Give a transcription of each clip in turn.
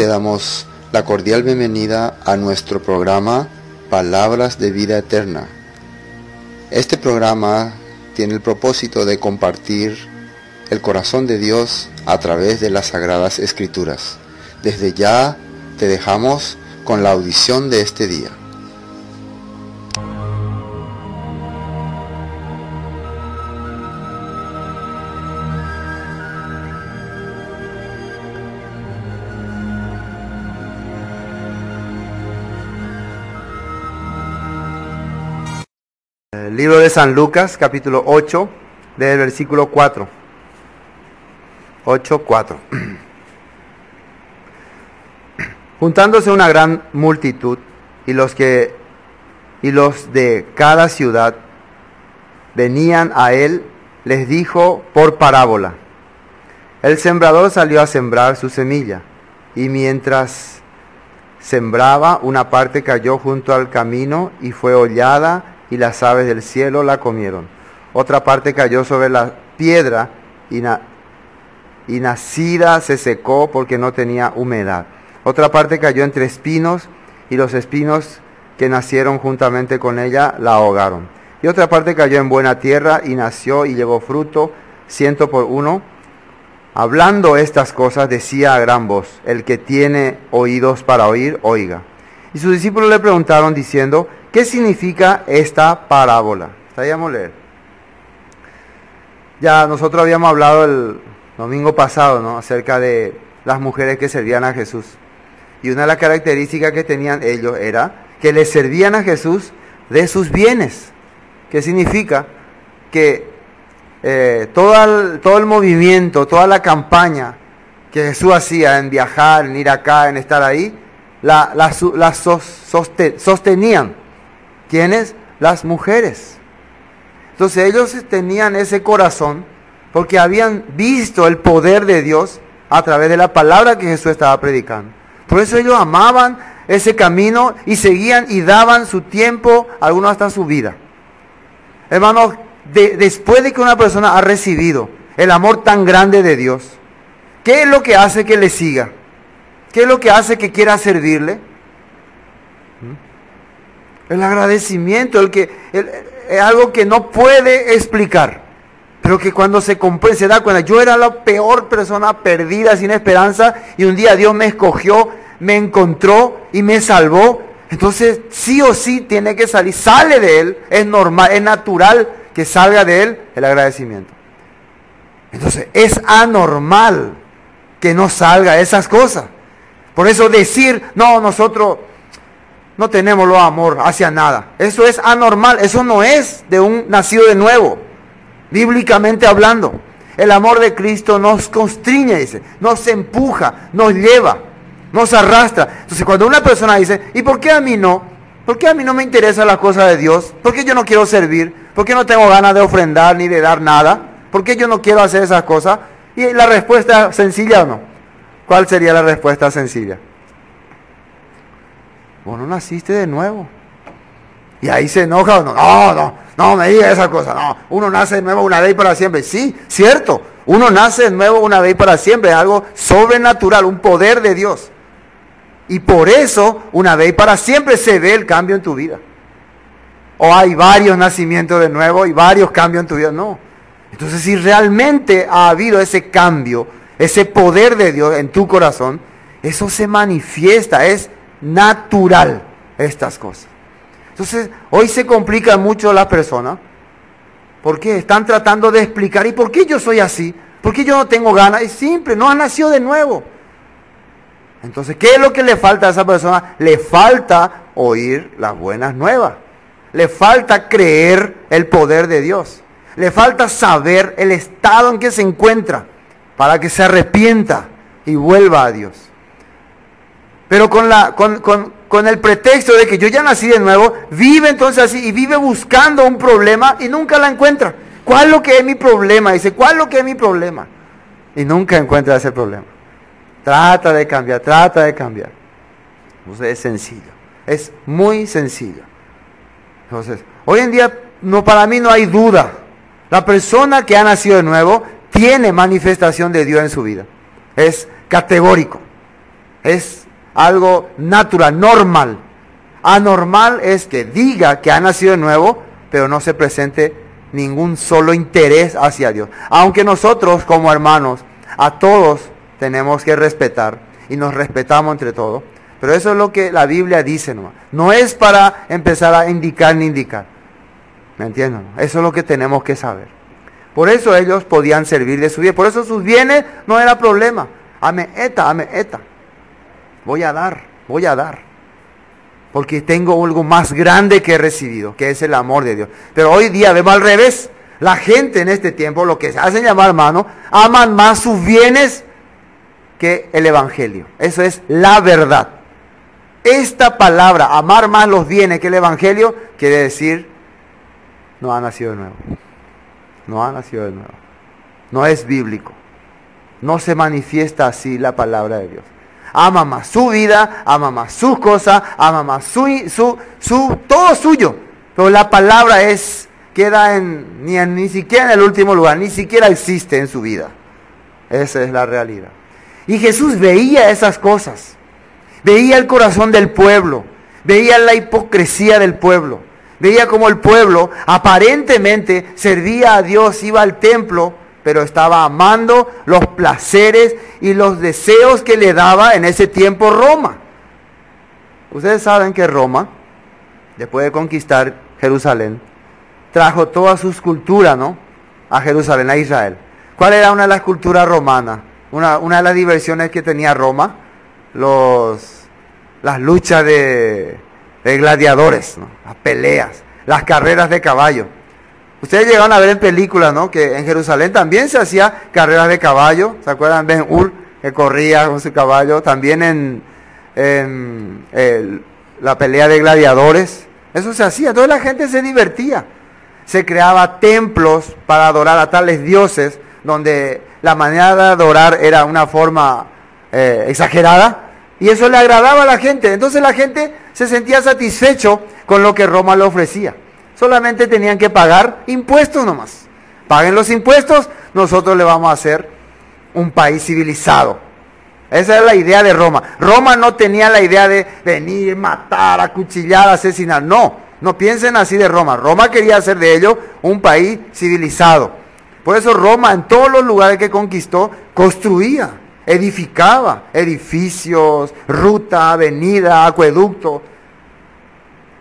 te damos la cordial bienvenida a nuestro programa Palabras de Vida Eterna. Este programa tiene el propósito de compartir el corazón de Dios a través de las Sagradas Escrituras. Desde ya te dejamos con la audición de este día. El libro de San Lucas, capítulo 8, del versículo 4. 8:4. Juntándose una gran multitud y los de cada ciudad venían a él, les dijo por parábola: el sembrador salió a sembrar su semilla, y mientras sembraba, una parte cayó junto al camino y fue hollada, y las aves del cielo la comieron. Otra parte cayó sobre la piedra y nacida se secó porque no tenía humedad. Otra parte cayó entre espinos, y los espinos que nacieron juntamente con ella la ahogaron. Y otra parte cayó en buena tierra y nació y llevó fruto 100 por uno. Hablando estas cosas decía a gran voz: el que tiene oídos para oír, oiga. Y sus discípulos le preguntaron diciendo: ¿qué significa esta parábola? Estaríamos a leer. Ya nosotros habíamos hablado el domingo pasado, ¿no?, acerca de las mujeres que servían a Jesús. Y una de las características que tenían ellos era que le servían a Jesús de sus bienes. ¿Qué significa? Que todo el movimiento, toda la campaña que Jesús hacía en viajar, en ir acá, en estar ahí, la sostenían. ¿Quiénes? Las mujeres. Entonces ellos tenían ese corazón porque habían visto el poder de Dios a través de la palabra que Jesús estaba predicando. Por eso ellos amaban ese camino y seguían y daban su tiempo, algunos hasta su vida. Hermanos, después de que una persona ha recibido el amor tan grande de Dios, ¿qué es lo que hace que le siga? ¿Qué es lo que hace que quiera servirle? El agradecimiento, es algo que no puede explicar, pero que cuando se comprende, se da cuenta: yo era la peor persona perdida, sin esperanza, y un día Dios me escogió, me encontró y me salvó. Entonces sí o sí tiene que salir, sale de él, es normal, es natural que salga de él el agradecimiento. Entonces es anormal que no salga esas cosas. Por eso decir: no, nosotros no tenemos lo amor hacia nada, eso es anormal, eso no es de un nacido de nuevo, bíblicamente hablando. El amor de Cristo nos constriñe, dice, nos empuja, nos lleva, nos arrastra. Entonces cuando una persona dice: ¿y por qué a mí no? ¿Por qué a mí no me interesa la cosa de Dios? ¿Por qué yo no quiero servir? ¿Por qué no tengo ganas de ofrendar ni de dar nada? ¿Por qué yo no quiero hacer esas cosas? Y la respuesta sencilla, ¿o no? ¿Cuál sería la respuesta sencilla? Vos no naciste de nuevo. Y ahí se enoja o no. No me digas esa cosa. No, uno nace de nuevo una vez y para siempre. Sí, cierto. Uno nace de nuevo una vez y para siempre. Es algo sobrenatural, un poder de Dios. Y por eso, una vez y para siempre se ve el cambio en tu vida. O hay varios nacimientos de nuevo y varios cambios en tu vida. No. Entonces, si realmente ha habido ese cambio, ese poder de Dios en tu corazón, eso se manifiesta, es natural estas cosas. Entonces, hoy se complica mucho las personas porque están tratando de explicar: ¿y por qué yo soy así? ¿Por qué yo no tengo ganas? Es simple, no ha nacido de nuevo. Entonces, ¿qué es lo que le falta a esa persona? Le falta oír las buenas nuevas. Le falta creer el poder de Dios. Le falta saber el estado en que se encuentra para que se arrepienta y vuelva a Dios. Pero con el pretexto de que yo ya nací de nuevo, vive entonces así y vive buscando un problema y nunca la encuentra. ¿Cuál es lo que es mi problema? Dice: ¿cuál es lo que es mi problema? Y nunca encuentra ese problema. Trata de cambiar. Entonces es sencillo, es muy sencillo. Entonces, hoy en día, para mí no hay duda. La persona que ha nacido de nuevo tiene manifestación de Dios en su vida. Es categórico. Es algo natural, normal. Anormal es que diga que ha nacido de nuevo, pero no se presente ningún solo interés hacia Dios. Aunque nosotros como hermanos, a todos tenemos que respetar y nos respetamos entre todos. Pero eso es lo que la Biblia dice nomás. No es para empezar a indicar ni indicar. ¿Me entienden? Eso es lo que tenemos que saber. Por eso ellos podían servir de su bien. Por eso sus bienes no era problema. Ame eta. Voy a dar. Porque tengo algo más grande que he recibido, que es el amor de Dios. Pero hoy día vemos al revés. La gente en este tiempo, lo que se hacen llamar hermanos, aman más sus bienes que el Evangelio. Eso es la verdad. Esta palabra, amar más los bienes que el Evangelio, quiere decir, no ha nacido de nuevo. No ha nacido de nuevo. No es bíblico. No se manifiesta así la palabra de Dios. Ama más su vida, ama más sus cosas, ama más todo suyo. Pero la palabra queda ni siquiera en el último lugar, ni siquiera existe en su vida. Esa es la realidad. Y Jesús veía esas cosas. Veía el corazón del pueblo. Veía la hipocresía del pueblo. Veía como el pueblo aparentemente servía a Dios, iba al templo, pero estaba amando los placeres y los deseos que le daba en ese tiempo Roma. Ustedes saben que Roma, después de conquistar Jerusalén, trajo todas sus culturas, ¿no?, a Jerusalén, a Israel. ¿Cuál era una de las culturas romanas? Una de las diversiones que tenía Roma, las luchas de gladiadores, ¿no?, las peleas, las carreras de caballo. Ustedes llegaron a ver en películas, ¿no?, que en Jerusalén también se hacía carreras de caballo. ¿Se acuerdan? Ben-Hur, que corría con su caballo. También en la pelea de gladiadores. Eso se hacía. Toda la gente se divertía. Se creaba templos para adorar a tales dioses, donde la manera de adorar era una forma exagerada. Y eso le agradaba a la gente. Entonces la gente se sentía satisfecho con lo que Roma le ofrecía. Solamente tenían que pagar impuestos nomás. Paguen los impuestos, nosotros le vamos a hacer un país civilizado. Esa es la idea de Roma. Roma no tenía la idea de venir, matar, acuchillar, asesinar. No piensen así de Roma. Roma quería hacer de ellos un país civilizado. Por eso Roma, en todos los lugares que conquistó, construía, edificaba edificios, ruta, avenida, acueducto.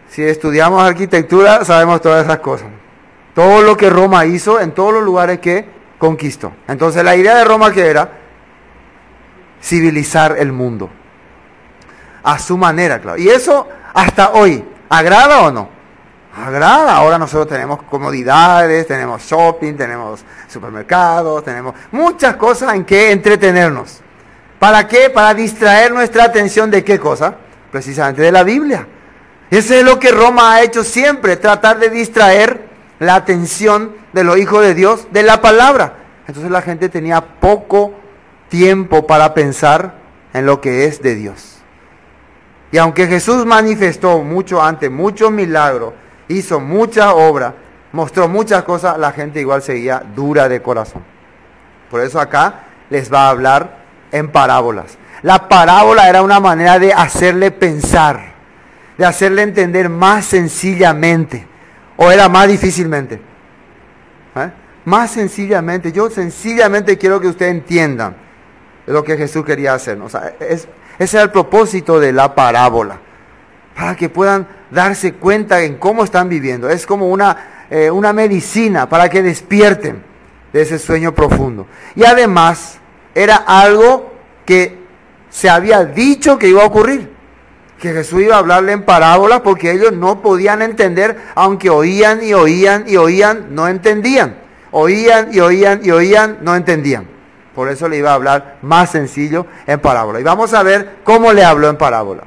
Si estudiamos arquitectura, sabemos todas esas cosas. Todo lo que Roma hizo en todos los lugares que conquistó. Entonces la idea de Roma, que era civilizar el mundo a su manera, claro. Y eso hasta hoy, ¿agrada o no? Agrada. Ahora nosotros tenemos comodidades, tenemos shopping, tenemos supermercados, tenemos muchas cosas en que entretenernos. ¿Para qué? Para distraer nuestra atención de qué cosa? Precisamente de la Biblia. Eso es lo que Roma ha hecho siempre, tratar de distraer la atención de los hijos de Dios de la palabra. Entonces la gente tenía poco tiempo para pensar en lo que es de Dios. Y aunque Jesús manifestó mucho antes, muchos milagros, hizo muchas obras, mostró muchas cosas, la gente igual seguía dura de corazón. Por eso acá les va a hablar en parábolas. La parábola era una manera de hacerle pensar, de hacerle entender más sencillamente, o era más difícilmente. Más sencillamente. Yo sencillamente quiero que ustedes entiendan lo que Jesús quería hacer. O sea, ese era el propósito de la parábola, para que puedan darse cuenta en cómo están viviendo. Es como una medicina para que despierten de ese sueño profundo. Y además era algo que se había dicho que iba a ocurrir, que Jesús iba a hablarle en parábolas, porque ellos no podían entender, aunque oían y oían y oían, no entendían. Oían y oían y oían, no entendían. Por eso le iba a hablar más sencillo en parábola. Y vamos a ver cómo le habló en parábola.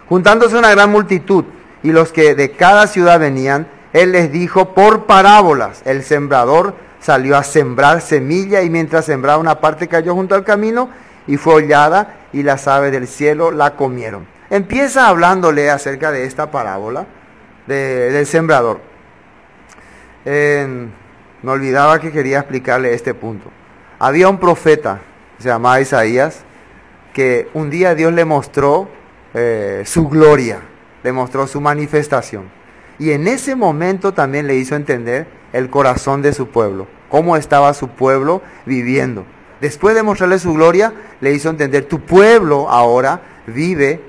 Juntándose una gran multitud y los que de cada ciudad venían, él les dijo por parábolas: el sembrador salió a sembrar semilla, y mientras sembraba, una parte cayó junto al camino y fue hollada, y las aves del cielo la comieron. Empieza hablándole acerca de esta parábola del sembrador. Me olvidaba que quería explicarle este punto. Había un profeta, se llamaba Isaías, que un día Dios le mostró su gloria, le mostró su manifestación. Y en ese momento también le hizo entender el corazón de su pueblo, cómo estaba su pueblo viviendo. Después de mostrarle su gloria, le hizo entender, tu pueblo ahora vive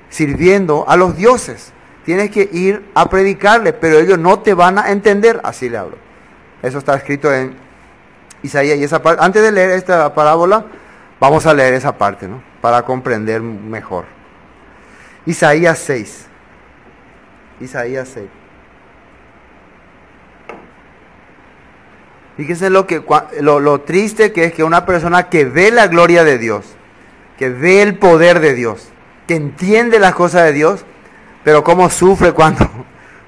sirviendo a los dioses. Tienes que ir a predicarle, pero ellos no te van a entender. Así le hablo. Eso está escrito en Isaías. Y esa parte, antes de leer esta parábola, vamos a leer esa parte, ¿no? Para comprender mejor. Isaías 6. Isaías 6. Fíjense lo triste que es que una persona que ve la gloria de Dios, que ve el poder de Dios, que entiende las cosas de Dios, pero cómo sufre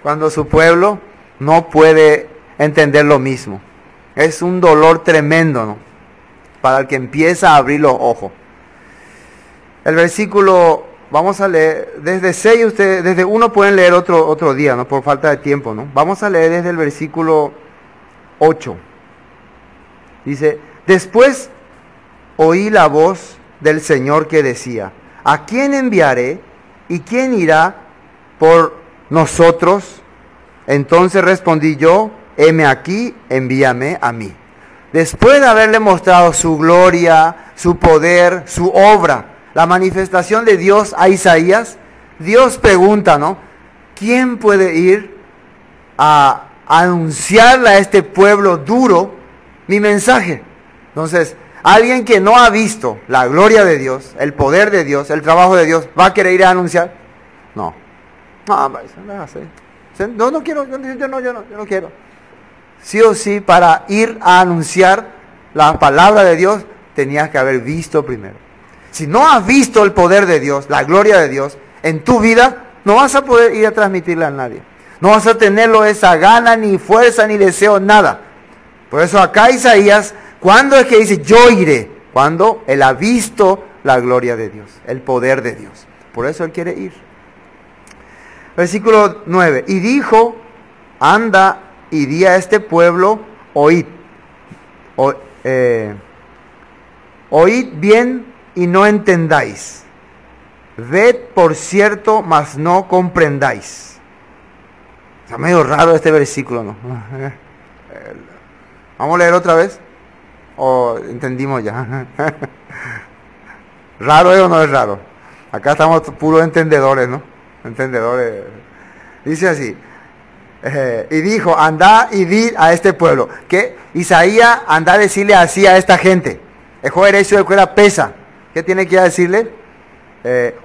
cuando su pueblo no puede entender lo mismo. Es un dolor tremendo, ¿no? Para el que empieza a abrir los ojos. El versículo, vamos a leer, desde 6, ustedes, desde 1 pueden leer otro día, ¿no? Por falta de tiempo, ¿no? Vamos a leer desde el versículo 8. Dice, después oí la voz del Señor que decía, ¿a quién enviaré y quién irá por nosotros? Entonces respondí yo, heme aquí, envíame a mí. Después de haberle mostrado su gloria, su poder, su obra, la manifestación de Dios a Isaías, Dios pregunta, ¿no? ¿Quién puede ir a anunciarle a este pueblo duro mi mensaje? Entonces, alguien que no ha visto la gloria de Dios, el poder de Dios, el trabajo de Dios, ¿va a querer ir a anunciar? No. No quiero, yo no quiero. Sí o sí, para ir a anunciar la palabra de Dios, tenías que haber visto primero. Si no has visto el poder de Dios, la gloria de Dios, en tu vida, no vas a poder ir a transmitirle a nadie. No vas a tenerlo esa gana, ni fuerza, ni deseo, nada. Por eso acá Isaías, ¿cuándo es que dice yo iré? Cuando él ha visto la gloria de Dios, el poder de Dios. Por eso él quiere ir. Versículo 9. Y dijo, anda y di a este pueblo, oíd. Oíd bien y no entendáis. Ved por cierto, mas no comprendáis. Está medio raro este versículo, ¿no? ¿Vamos a leer otra vez? ¿O entendimos ya? ¿Raro es o no es raro? Acá estamos puros entendedores, ¿no? Entendedores. Dice así. Y dijo, andá y di a este pueblo. Que Isaías anda a decirle así a esta gente. El derecho de escuela pesa. ¿Qué tiene que decirle?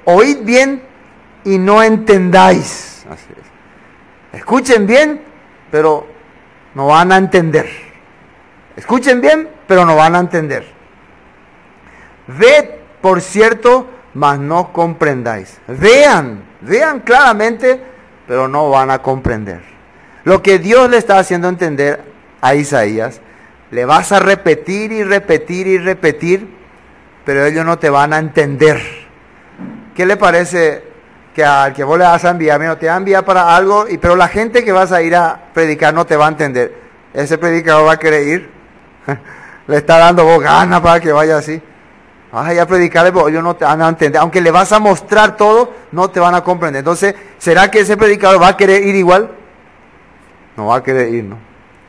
Oíd bien y no entendáis. Así es. Escuchen bien, pero no van a entender. Escuchen bien, pero no van a entender. Ved, por cierto, mas no comprendáis. Vean claramente, pero no van a comprender. Lo que Dios le está haciendo entender a Isaías, le vas a repetir y repetir y repetir, pero ellos no te van a entender. ¿Qué le parece que al que vos le vas a enviar, no te va a enviar para algo, pero la gente que vas a ir a predicar no te va a entender? Ese predicador va a querer ir. Le está dando vos ganas para que vaya así. Vas a ir a predicarle, pero ellos no te van a entender. Aunque le vas a mostrar todo, no te van a comprender. Entonces, ¿será que ese predicador va a querer ir igual? No va a querer ir, ¿no?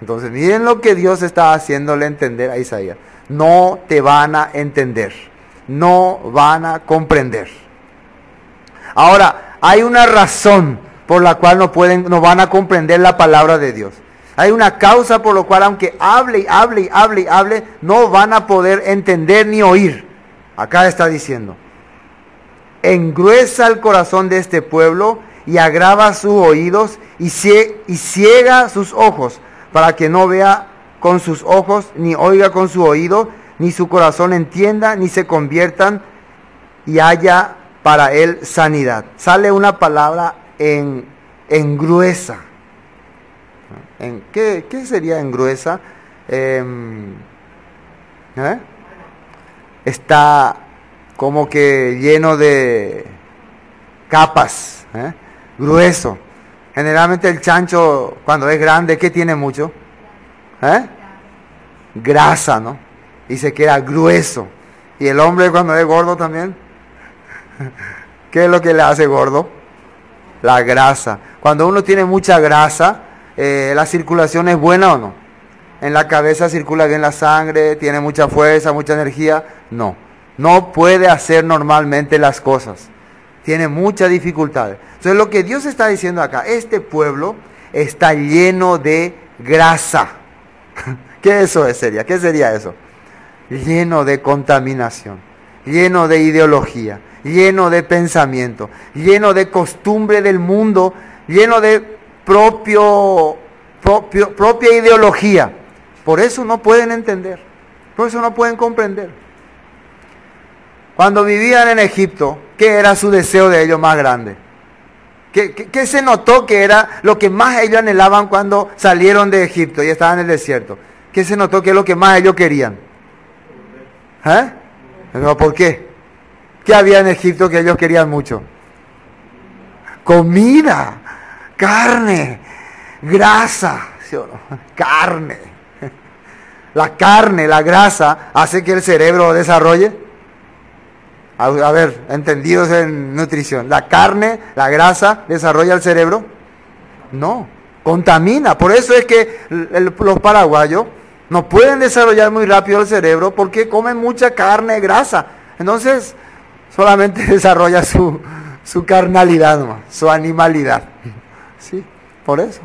Entonces, miren lo que Dios está haciéndole entender a Isaías. No te van a entender. No van a comprender. Ahora, hay una razón por la cual no van a comprender la palabra de Dios. Hay una causa por la cual, aunque hable y hable y hable y hable, no van a poder entender ni oír. Acá está diciendo, engruesa el corazón de este pueblo y agrava sus oídos y ciega sus ojos, para que no vea con sus ojos, ni oiga con su oído, ni su corazón entienda, ni se conviertan y haya para él sanidad. Sale una palabra engruesa. ¿Qué sería engruesa? Está como que lleno de capas, grueso. Generalmente el chancho, cuando es grande, ¿qué tiene mucho? Grasa, ¿no? Y se queda grueso. Y el hombre, cuando es gordo también, ¿Qué es lo que le hace gordo? La grasa. Cuando uno tiene mucha grasa, ¿la circulación es buena o no? ¿En la cabeza circula bien la sangre? ¿Tiene mucha fuerza, mucha energía? No. No puede hacer normalmente las cosas. Tiene muchas dificultades. Entonces lo que Dios está diciendo acá, este pueblo está lleno de grasa. ¿Qué eso sería? ¿Qué sería eso? Lleno de contaminación, lleno de ideología, lleno de pensamiento, lleno de costumbre del mundo, lleno de propia ideología. Por eso no pueden entender, por eso no pueden comprender. Cuando vivían en Egipto, ¿qué era su deseo de ellos más grande? ¿Qué se notó que era lo que más ellos anhelaban cuando salieron de Egipto y estaban en el desierto? ¿Qué se notó que es lo que más ellos querían? ¿Pero por qué? ¿Qué había en Egipto que ellos querían mucho? Comida, carne, grasa, ¿sí o no? Carne. La carne, la grasa, hace que el cerebro desarrolle. A ver, entendidos en nutrición. ¿La carne, la grasa, desarrolla el cerebro? No, contamina. Por eso es que los paraguayos no pueden desarrollar muy rápido el cerebro porque comen mucha carne, grasa. Entonces, solamente desarrolla su carnalidad nomás, su animalidad. Sí, por eso.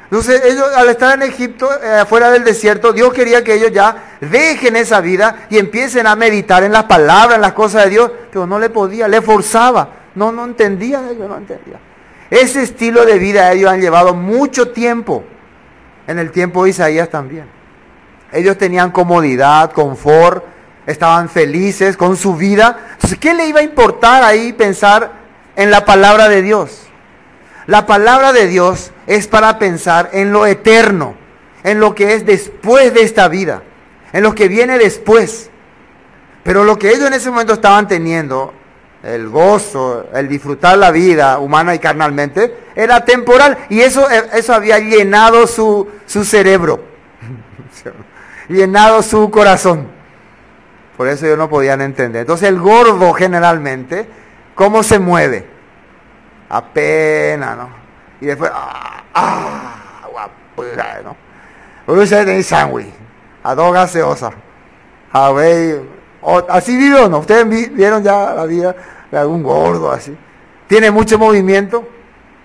Entonces ellos al estar en Egipto, afuera del desierto, Dios quería que ellos ya dejen esa vida y empiecen a meditar en las palabras, en las cosas de Dios, pero no le podía, le forzaba, no entendían, ellos no entendían. Ese estilo de vida ellos han llevado mucho tiempo, en el tiempo de Isaías también. Ellos tenían comodidad, confort, estaban felices con su vida. Entonces, ¿qué le iba a importar ahí pensar en la palabra de Dios? La palabra de Dios es para pensar en lo eterno, en lo que es después de esta vida, en lo que viene después. Pero lo que ellos en ese momento estaban teniendo, el gozo, el disfrutar la vida humana y carnalmente, era temporal. Y eso había llenado su cerebro, llenado su corazón. Por eso ellos no podían entender. Entonces el gordo generalmente, ¿cómo se mueve? Apenas, ¿no? Y después, guapo, ¿no? Ustedes tienen sándwich, a dos gaseosas, a ver, así vive o no. Ustedes vieron ya la vida de algún gordo así. ¿Tiene mucho movimiento?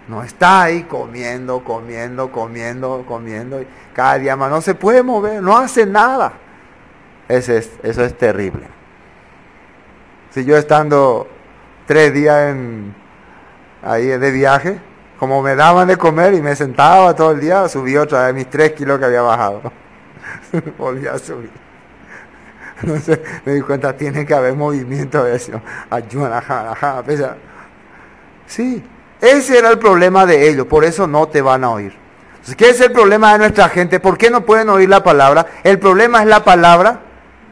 No, está ahí comiendo, y cada día más, no se puede mover, no hace nada. Eso es terrible. Si yo estando 3 días ahí de viaje, como me daban de comer y me sentaba todo el día, subí otra vez mis 3 kilos que había bajado. Volví a subir. Entonces me di cuenta, tiene que haber movimiento de eso. Ayuda, sí, ese era el problema de ellos, por eso no te van a oír. Entonces, ¿qué es el problema de nuestra gente? ¿Por qué no pueden oír la palabra? ¿El problema es la palabra?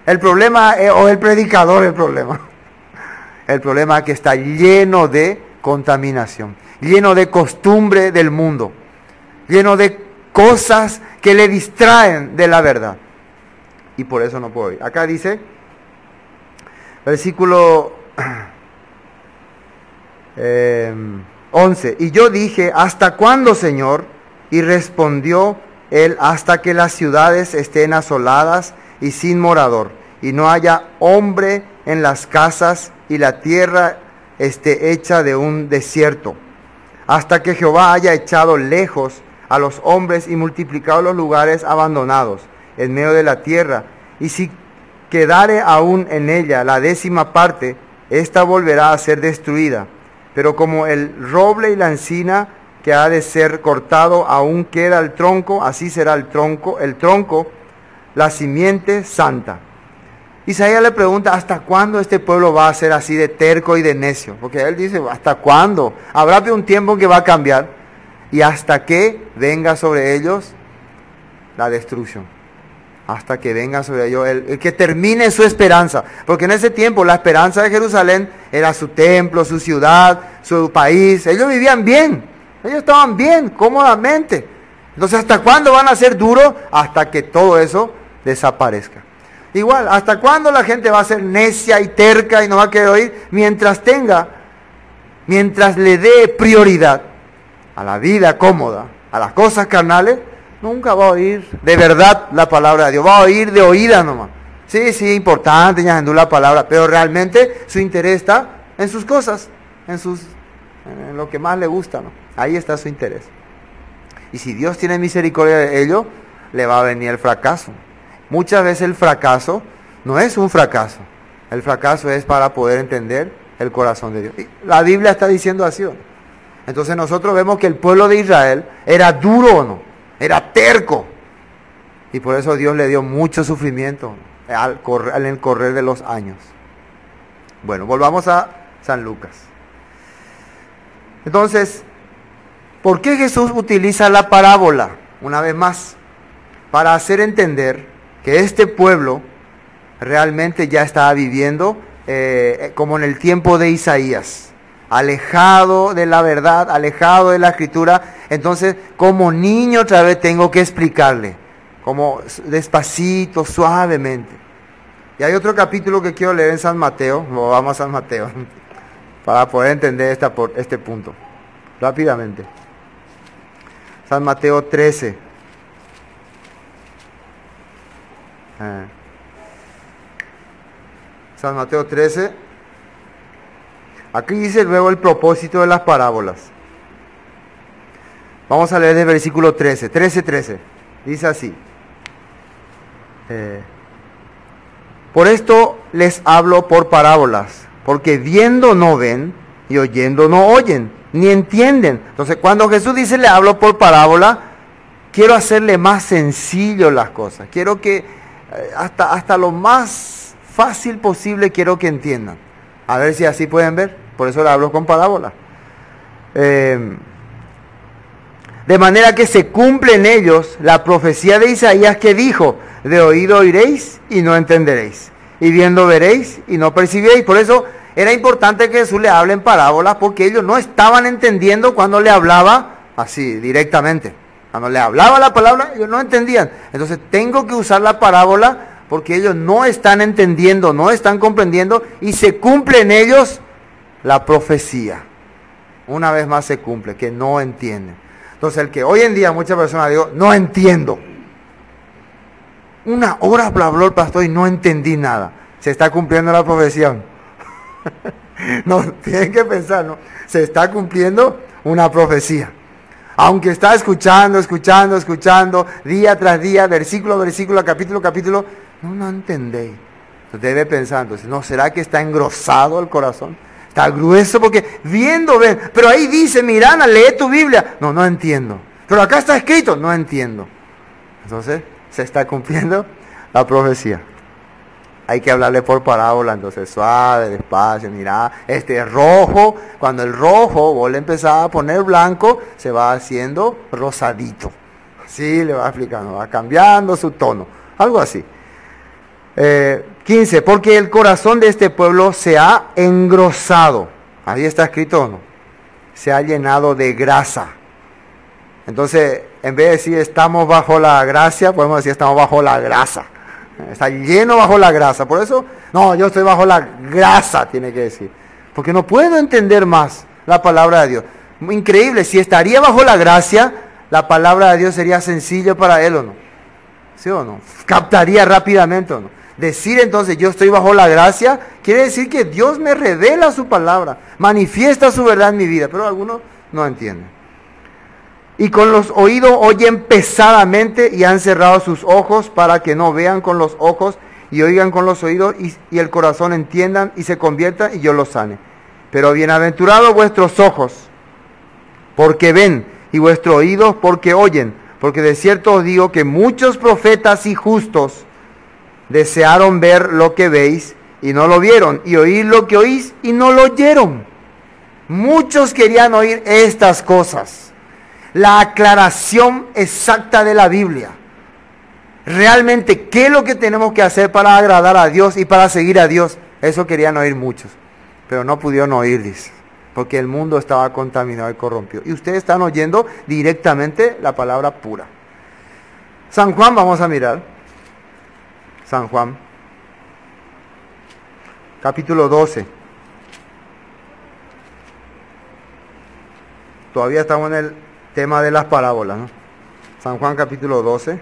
¿El problema o el predicador el problema? El problema es que está lleno de contaminación, lleno de costumbre del mundo, lleno de cosas que le distraen de la verdad. Y por eso no puedo ir. Acá dice, versículo 11, y yo dije, ¿hasta cuándo, Señor? Y respondió él, hasta que las ciudades estén asoladas y sin morador, y no haya hombre en las casas, y la tierra esté hecha de un desierto, hasta que Jehová haya echado lejos a los hombres y multiplicado los lugares abandonados en medio de la tierra, y si quedare aún en ella la 10ª parte, ésta volverá a ser destruida. Pero como el roble y la encina que ha de ser cortado aún queda el tronco, así será el tronco, la simiente santa. Isaías le pregunta, ¿hasta cuándo este pueblo va a ser así de terco y de necio? Porque él dice, ¿hasta cuándo? Habrá un tiempo en que va a cambiar, y hasta que venga sobre ellos la destrucción. Hasta que venga sobre ellos el que termine su esperanza. Porque en ese tiempo la esperanza de Jerusalén era su templo, su ciudad, su país. Ellos vivían bien, ellos estaban bien, cómodamente. Entonces, ¿hasta cuándo van a ser duros? Hasta que todo eso desaparezca. Igual, ¿hasta cuándo la gente va a ser necia y terca y no va a querer oír? Mientras le dé prioridad a la vida cómoda, a las cosas carnales, nunca va a oír de verdad la palabra de Dios. Va a oír de oídas nomás. Sí, importante, ya la palabra, pero realmente su interés está en sus cosas, en lo que más le gusta, ¿no? Ahí está su interés. Y si Dios tiene misericordia de ello, le va a venir el fracaso. Muchas veces el fracaso no es un fracaso. El fracaso es para poder entender el corazón de Dios. Y la Biblia está diciendo así, ¿no? Entonces nosotros vemos que el pueblo de Israel era duro, ¿no? Era terco. Y por eso Dios le dio mucho sufrimiento en el correr de los años. Bueno, volvamos a San Lucas. Entonces, ¿por qué Jesús utiliza la parábola? Una vez más, para hacer entender que este pueblo realmente ya estaba viviendo como en el tiempo de Isaías, alejado de la verdad, alejado de la escritura. Entonces, como niño otra vez tengo que explicarle, como despacito, suavemente. Y hay otro capítulo que quiero leer en San Mateo, vamos a San Mateo, para poder entender este punto, rápidamente. San Mateo 13. San Mateo 13. Aquí dice luego el propósito de las parábolas. Vamos a leer del versículo 13. 13. Dice así. Por esto les hablo por parábolas, porque viendo no ven y oyendo no oyen, ni entienden. Entonces cuando Jesús dice le hablo por parábola, quiero hacerle más sencillo las cosas. Quiero que hasta lo más fácil posible quiero que entiendan. A ver si así pueden ver. Por eso le hablo con parábola. De manera que se cumple en ellos la profecía de Isaías que dijo: de oído oiréis y no entenderéis, y viendo veréis y no percibiréis. Por eso era importante que Jesús le hable en parábolas, porque ellos no estaban entendiendo cuando le hablaba así directamente. Cuando le hablaba la palabra, ellos no entendían. Entonces tengo que usar la parábola porque ellos no están entendiendo, no están comprendiendo, y se cumple en ellos la profecía. Una vez más se cumple, que no entienden. Entonces el que hoy en día muchas personas digo, no entiendo. Una hora habló el pastor y no entendí nada. Se está cumpliendo la profecía. No, tienen que pensar, ¿no? Se está cumpliendo una profecía. Aunque está escuchando, día tras día, versículo a versículo, capítulo a capítulo, no entendéis. Entonces debe pensar, entonces, ¿no será que está engrosado el corazón? Está grueso porque viendo, ven. Pero ahí dice, Mirana, lee tu Biblia. No entiendo. Pero acá está escrito, no entiendo. Entonces, se está cumpliendo la profecía. Hay que hablarle por parábola, entonces suave, despacio, mira, este es rojo. Cuando el rojo vos le empezás a poner blanco, se va haciendo rosadito. Así le va explicando, va cambiando su tono, algo así. 15, porque el corazón de este pueblo se ha engrosado. Ahí está escrito, ¿no? Se ha llenado de grasa. Entonces, en vez de decir estamos bajo la gracia, podemos decir estamos bajo la grasa. Está lleno bajo la grasa. Por eso, no, yo estoy bajo la grasa, tiene que decir. Porque no puedo entender más la palabra de Dios. Increíble, si estaría bajo la gracia, la palabra de Dios sería sencilla para él, ¿o no? ¿Sí o no? Captaría rápidamente, ¿o no? Decir entonces yo estoy bajo la gracia, quiere decir que Dios me revela su palabra, manifiesta su verdad en mi vida, pero algunos no entienden. Y con los oídos oyen pesadamente y han cerrado sus ojos para que no vean con los ojos y oigan con los oídos y el corazón entiendan y se conviertan y yo los sane. Pero bienaventurados vuestros ojos, porque ven, y vuestros oídos, porque oyen. Porque de cierto os digo que muchos profetas y justos desearon ver lo que veis y no lo vieron, y oír lo que oís y no lo oyeron. Muchos querían oír estas cosas. La aclaración exacta de la Biblia. Realmente, ¿qué es lo que tenemos que hacer para agradar a Dios y para seguir a Dios? Eso querían oír muchos, pero no pudieron oír, dice, porque el mundo estaba contaminado y corrompido. Y ustedes están oyendo directamente la palabra pura. San Juan, vamos a mirar. San Juan. capítulo 12. Todavía estamos en el tema de las parábolas, ¿no? San Juan capítulo 12.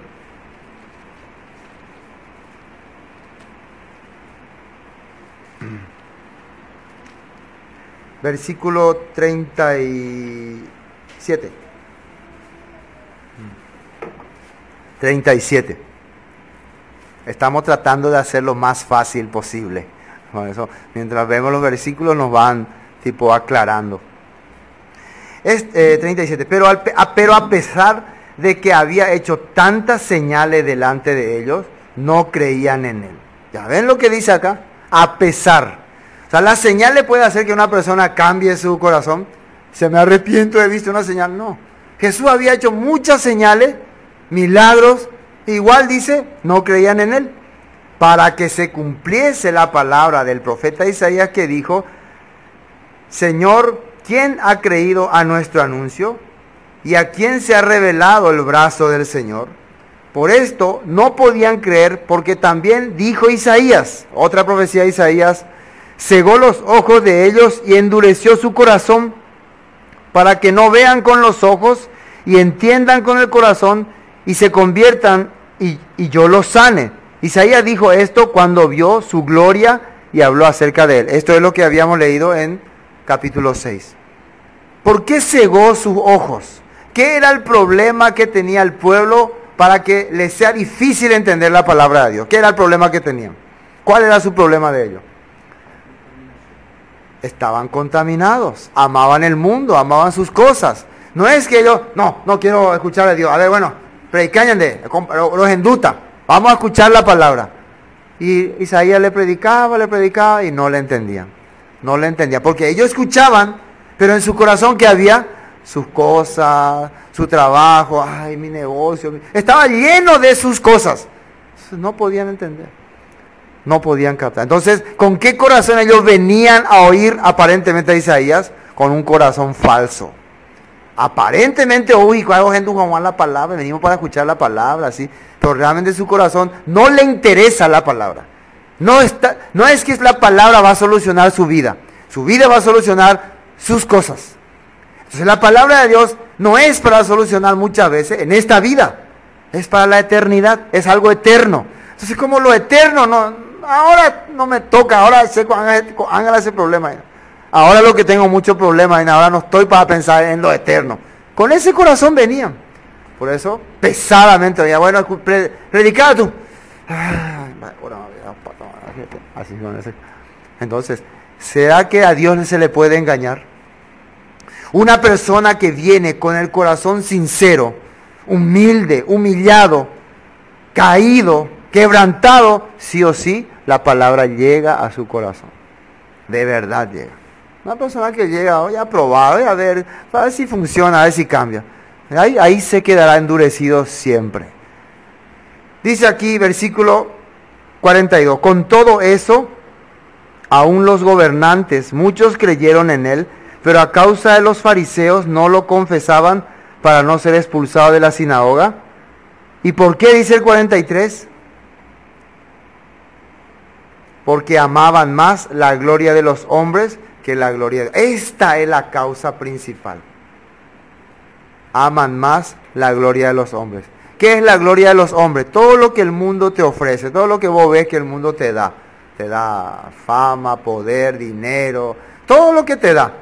Versículo 37. 37. Estamos tratando de hacer lo más fácil posible. Por eso, mientras vemos los versículos nos van tipo aclarando. 37. Pero a pesar de que había hecho tantas señales delante de ellos, no creían en él. ¿Ya ven lo que dice acá? A pesar. O sea, la señal le puede hacer que una persona cambie su corazón. Se me arrepiento, he visto una señal. No. Jesús había hecho muchas señales, milagros. Igual dice, no creían en él. Para que se cumpliese la palabra del profeta Isaías que dijo, Señor, ¿quién ha creído a nuestro anuncio? ¿Y a quién se ha revelado el brazo del Señor? Por esto no podían creer, porque también dijo Isaías, otra profecía de Isaías, cegó los ojos de ellos y endureció su corazón, para que no vean con los ojos y entiendan con el corazón y se conviertan y yo los sane. Isaías dijo esto cuando vio su gloria y habló acerca de él. Esto es lo que habíamos leído en capítulo 6. ¿Por qué cegó sus ojos? ¿Qué era el problema que tenía el pueblo para que les sea difícil entender la palabra de Dios? ¿Qué era el problema que tenían? ¿Cuál era su problema de ellos? Estaban contaminados, amaban el mundo, amaban sus cosas. No es que ellos, no quiero escuchar a Dios. A ver, bueno, predican los enduta. Vamos a escuchar la palabra. Y Isaías le predicaba y no le entendían. No le entendían, porque ellos escuchaban, pero en su corazón que había sus cosas, su trabajo, ay, mi negocio. Estaba lleno de sus cosas. No podían entender. No podían captar. Entonces, ¿con qué corazón ellos venían a oír aparentemente a Isaías? Con un corazón falso. Aparentemente, hago gente con la palabra, venimos para escuchar la palabra, así. Pero realmente su corazón no le interesa la palabra. No es que la palabra va a solucionar su vida. Su vida va a solucionar sus cosas. Entonces la palabra de Dios no es para solucionar muchas veces en esta vida. Es para la eternidad, es algo eterno. Entonces como lo eterno, ahora no me toca, ahora sé hagan ese problema. Ahora lo que tengo muchos problemas, ahora no estoy para pensar en lo eterno. Con ese corazón venían. Por eso, pesadamente, bueno, predicaba tú. Así con ese. Entonces, ¿será que a Dios se le puede engañar? Una persona que viene con el corazón sincero, humilde, humillado, caído, quebrantado, sí o sí, la palabra llega a su corazón. De verdad llega. Una persona que llega hoy a probar, a ver si funciona, a ver si cambia. Ahí se quedará endurecido siempre. Dice aquí, versículo 42, con todo eso, aún los gobernantes, muchos creyeron en él, pero a causa de los fariseos no lo confesaban para no ser expulsado de la sinagoga. ¿Y por qué dice el 43? Porque amaban más la gloria de los hombres que la gloria de Dios. Esta es la causa principal. Aman más la gloria de los hombres. ¿Qué es la gloria de los hombres? Todo lo que el mundo te ofrece, todo lo que vos ves que el mundo te da. Te da fama, poder, dinero, todo lo que te da.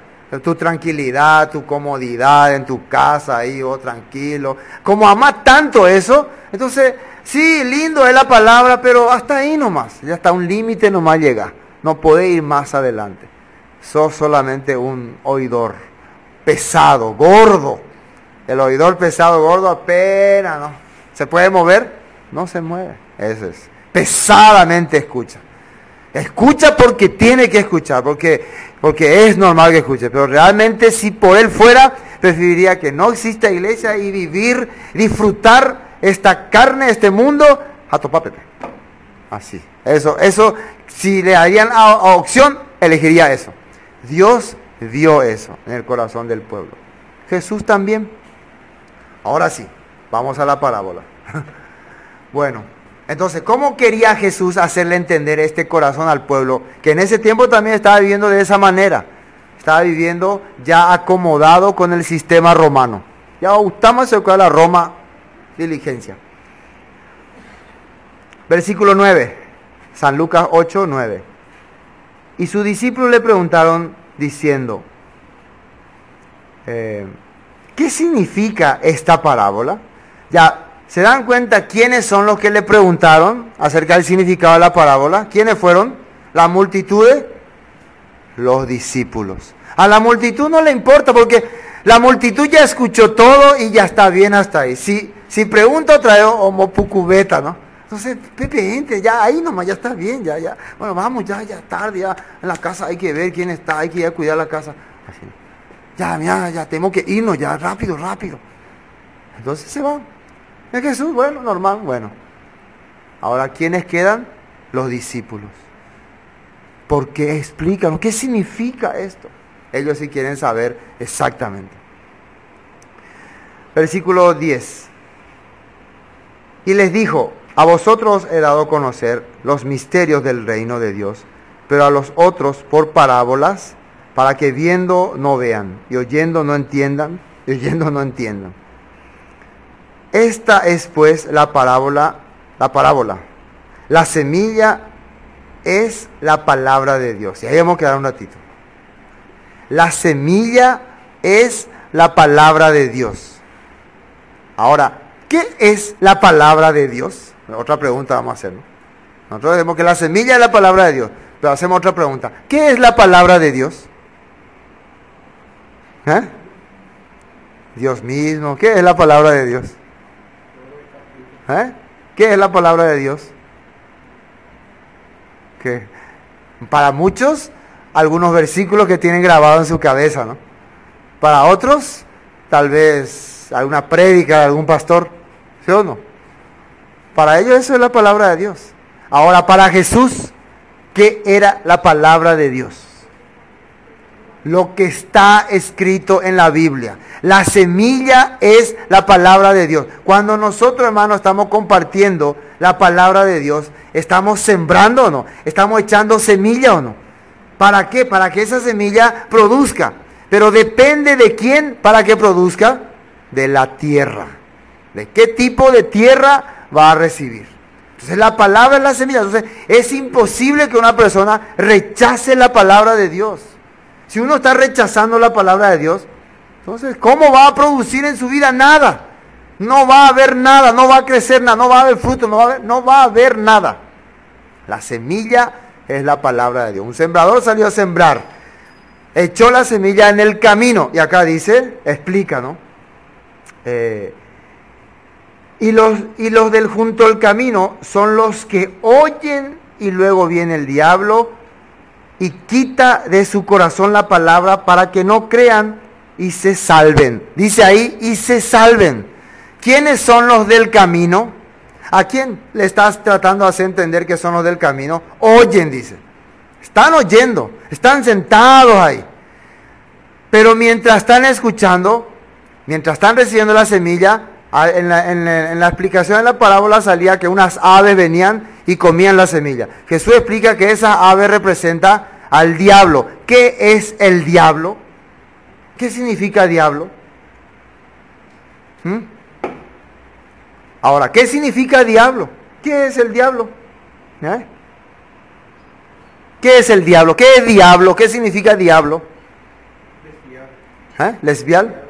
Tu tranquilidad, tu comodidad en tu casa, ahí, tranquilo. Como amas tanto eso, entonces, sí, lindo es la palabra, pero hasta ahí nomás. Ya hasta un límite nomás llega. No podés ir más adelante. Sos solamente un oidor pesado, gordo. El oidor pesado, gordo, apenas, ¿no? ¿Se puede mover? No se mueve. Ese es. Pesadamente escucha. Escucha porque tiene que escuchar, porque es normal que escuche. Pero realmente si por él fuera, preferiría que no exista iglesia y vivir, disfrutar esta carne, este mundo, a topar Pepe. Así. Eso, si le darían a opción, elegiría eso. Dios dio eso en el corazón del pueblo. Jesús también. Ahora sí, vamos a la parábola. Bueno, Entonces, ¿cómo quería Jesús hacerle entender este corazón al pueblo? Que en ese tiempo también estaba viviendo de esa manera. Estaba viviendo ya acomodado con el sistema romano. Ya estamos en la Roma diligencia. Versículo 9. San Lucas 8, 9. Y sus discípulos le preguntaron diciendo, ¿qué significa esta parábola? Ya, ¿se dan cuenta quiénes son los que le preguntaron acerca del significado de la parábola? ¿Quiénes fueron? ¿La multitud? Los discípulos. A la multitud no le importa porque la multitud ya escuchó todo y ya está bien hasta ahí. Si pregunta otra vez, como pucubeta, ¿no? Entonces, Pepe, gente, ya ahí nomás, ya está bien, ya. Bueno, vamos, ya es tarde, ya en la casa hay que ver quién está, hay que ir a cuidar la casa. Así. Ya, mira, ya tenemos que irnos, ya, rápido. Entonces se van. Es Jesús, bueno, normal, bueno. Ahora, ¿quiénes quedan? Los discípulos. Porque explican, ¿qué significa esto? Ellos sí quieren saber exactamente. Versículo 10. Y les dijo, a vosotros he dado a conocer los misterios del reino de Dios, pero a los otros por parábolas, para que viendo no vean, y oyendo no entiendan, y oyendo no entiendan. Esta es pues la parábola. La semilla es la palabra de Dios. Y ahí vamos a quedar un ratito. La semilla es la palabra de Dios. Ahora, ¿qué es la palabra de Dios? Otra pregunta vamos a hacer, ¿no? Nosotros decimos que la semilla es la palabra de Dios, pero hacemos otra pregunta. ¿Qué es la palabra de Dios? Dios mismo. ¿Qué es la palabra de Dios? ¿Qué es la palabra de Dios? ¿Qué? Para muchos, algunos versículos que tienen grabado en su cabeza, ¿no? Para otros, tal vez alguna prédica de algún pastor, ¿sí o no? Para ellos eso es la palabra de Dios. Ahora, para Jesús, ¿qué era la palabra de Dios? Lo que está escrito en la Biblia. La semilla es la palabra de Dios. Cuando nosotros, hermanos, estamos compartiendo la palabra de Dios, ¿estamos sembrando o no? ¿Estamos echando semilla o no? ¿Para qué? Para que esa semilla produzca. Pero depende de quién para que produzca. De la tierra. ¿De qué tipo de tierra va a recibir? Entonces la palabra es la semilla. Entonces es imposible que una persona rechace la palabra de Dios. Si uno está rechazando la palabra de Dios, entonces ¿cómo va a producir en su vida? Nada. No va a haber nada, no va a crecer nada, no va a haber fruto, no va a haber nada. La semilla es la palabra de Dios. Un sembrador salió a sembrar, echó la semilla en el camino, y acá dice, explica, ¿no? Y los del junto al camino son los que oyen y luego viene el diablo y quita de su corazón la palabra para que no crean y se salven. Dice ahí, y se salven. ¿Quiénes son los del camino? ¿A quién le estás tratando de hacer entender que son los del camino? Oyen, dice. Están oyendo, están sentados ahí. Pero mientras están escuchando, mientras están recibiendo la semilla, en la explicación de la parábola salía que unas aves venían y comían la semilla. Jesús explica que esa ave representa al diablo. ¿Qué es el diablo? ¿Qué significa diablo? Ahora, ¿qué significa diablo? ¿Qué es el diablo? ¿Qué es el diablo? ¿Qué es diablo? ¿Qué significa diablo? ¿Lesbiar?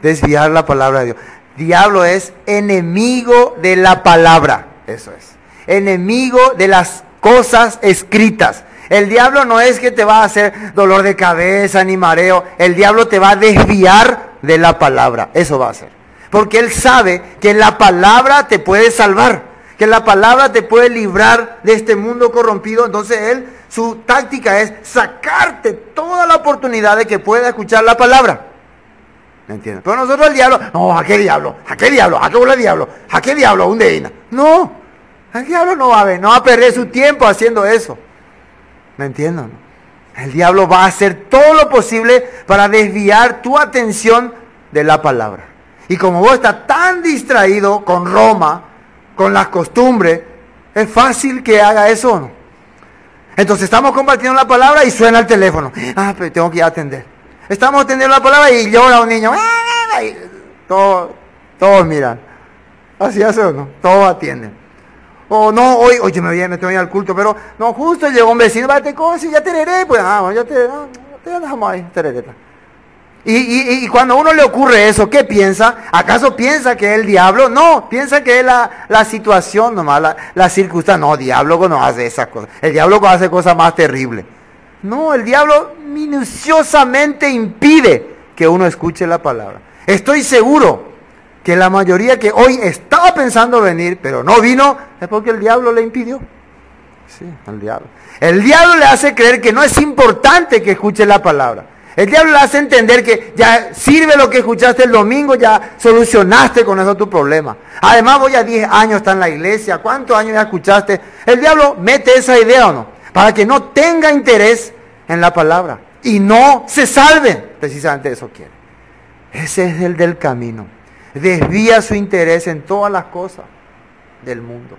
Desviar la palabra de Dios. Diablo es enemigo de la palabra. Eso es. Enemigo de las cosas escritas. El diablo no es que te va a hacer dolor de cabeza ni mareo. El diablo te va a desviar de la palabra. Eso va a hacer. Porque él sabe que la palabra te puede salvar. Que la palabra te puede librar de este mundo corrompido. Entonces su táctica es sacarte toda la oportunidad de que pueda escuchar la palabra. ¿Me entiendes? Pero nosotros el diablo, no, ¿a qué diablo? ¿A qué diablo? ¿A qué bola diablo? ¿A qué diablo? ¿Un deína? No, el diablo no va a perder su tiempo haciendo eso. ¿Me entiendes? El diablo va a hacer todo lo posible para desviar tu atención de la palabra. Y como vos estás tan distraído con Roma, con las costumbres, es fácil que haga eso, ¿no? Entonces estamos compartiendo la palabra y suena el teléfono. Ah, pero tengo que ir a atender. Estamos atendiendo la palabra y llora un niño. Y todos miran. Así hace o no, todos atienden. O no, oye, me voy al culto, pero no, justo llegó un vecino, te conoces, ya te heré, pues, ya te dejamos ahí, terereta. Y cuando a uno le ocurre eso, ¿qué piensa? ¿Acaso piensa que es el diablo? No, piensa que es la situación nomás, la circunstancia. No, diablo no hace esas cosas. El diablo hace cosas más terribles. No, el diablo minuciosamente impide que uno escuche la palabra. Estoy seguro que la mayoría que hoy estaba pensando venir, pero no vino, es porque el diablo le impidió. Sí, el diablo. El diablo le hace creer que no es importante que escuche la palabra. El diablo le hace entender que ya sirve lo que escuchaste el domingo, ya solucionaste con eso tu problema. Además, voy a 10 años, está en la iglesia, ¿cuántos años ya escuchaste? El diablo mete esa idea o no, para que no tenga interés en la palabra y no se salven. Precisamente eso quiere. Ese es el del camino. Desvía su interés en todas las cosas del mundo.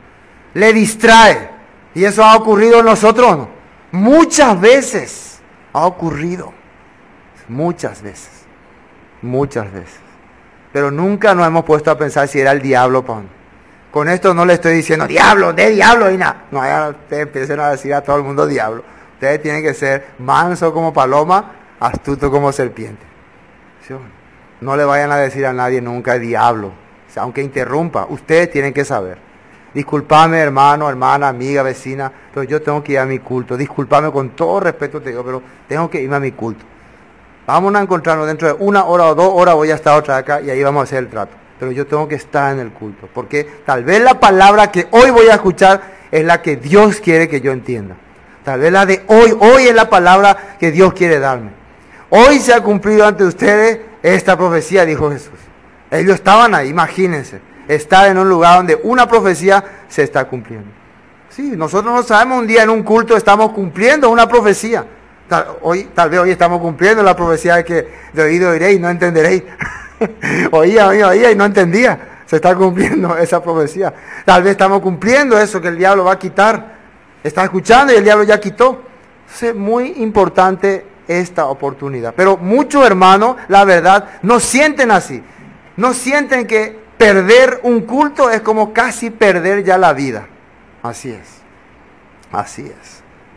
Le distrae. Y eso ha ocurrido en nosotros, ¿no? Muchas veces ha ocurrido. Muchas veces. Pero nunca nos hemos puesto a pensar si era el diablo. Con esto no le estoy diciendo diablo, de diablo y nada. No, ya ustedes empiecen a decir a todo el mundo diablo. Ustedes tienen que ser manso como paloma, astuto como serpiente. ¿Sí? No le vayan a decir a nadie nunca diablo. O sea, aunque interrumpa, ustedes tienen que saber. Disculpame, hermano, hermana, amiga, vecina, pero yo tengo que ir a mi culto. Disculpame, con todo respeto te digo, pero tengo que irme a mi culto. Vamos a encontrarnos dentro de 1 hora o 2 horas, voy a estar otra vez acá y ahí vamos a hacer el trato. Pero yo tengo que estar en el culto, porque tal vez la palabra que hoy voy a escuchar es la que Dios quiere que yo entienda. Tal vez la de hoy es la palabra que Dios quiere darme. Hoy se ha cumplido ante ustedes esta profecía, dijo Jesús. Ellos estaban ahí, imagínense, estar en un lugar donde una profecía se está cumpliendo. Sí, nosotros no sabemos, un día en un culto estamos cumpliendo una profecía. Tal vez hoy estamos cumpliendo la profecía de que de oído oiréis y no entenderéis. oía y no entendía. Se está cumpliendo esa profecía. Tal vez estamos cumpliendo eso que el diablo va a quitar. Está escuchando y el diablo ya quitó. Es muy importante esta oportunidad. Pero muchos hermanos, la verdad, no sienten así. No sienten que perder un culto es como casi perder ya la vida. Así es.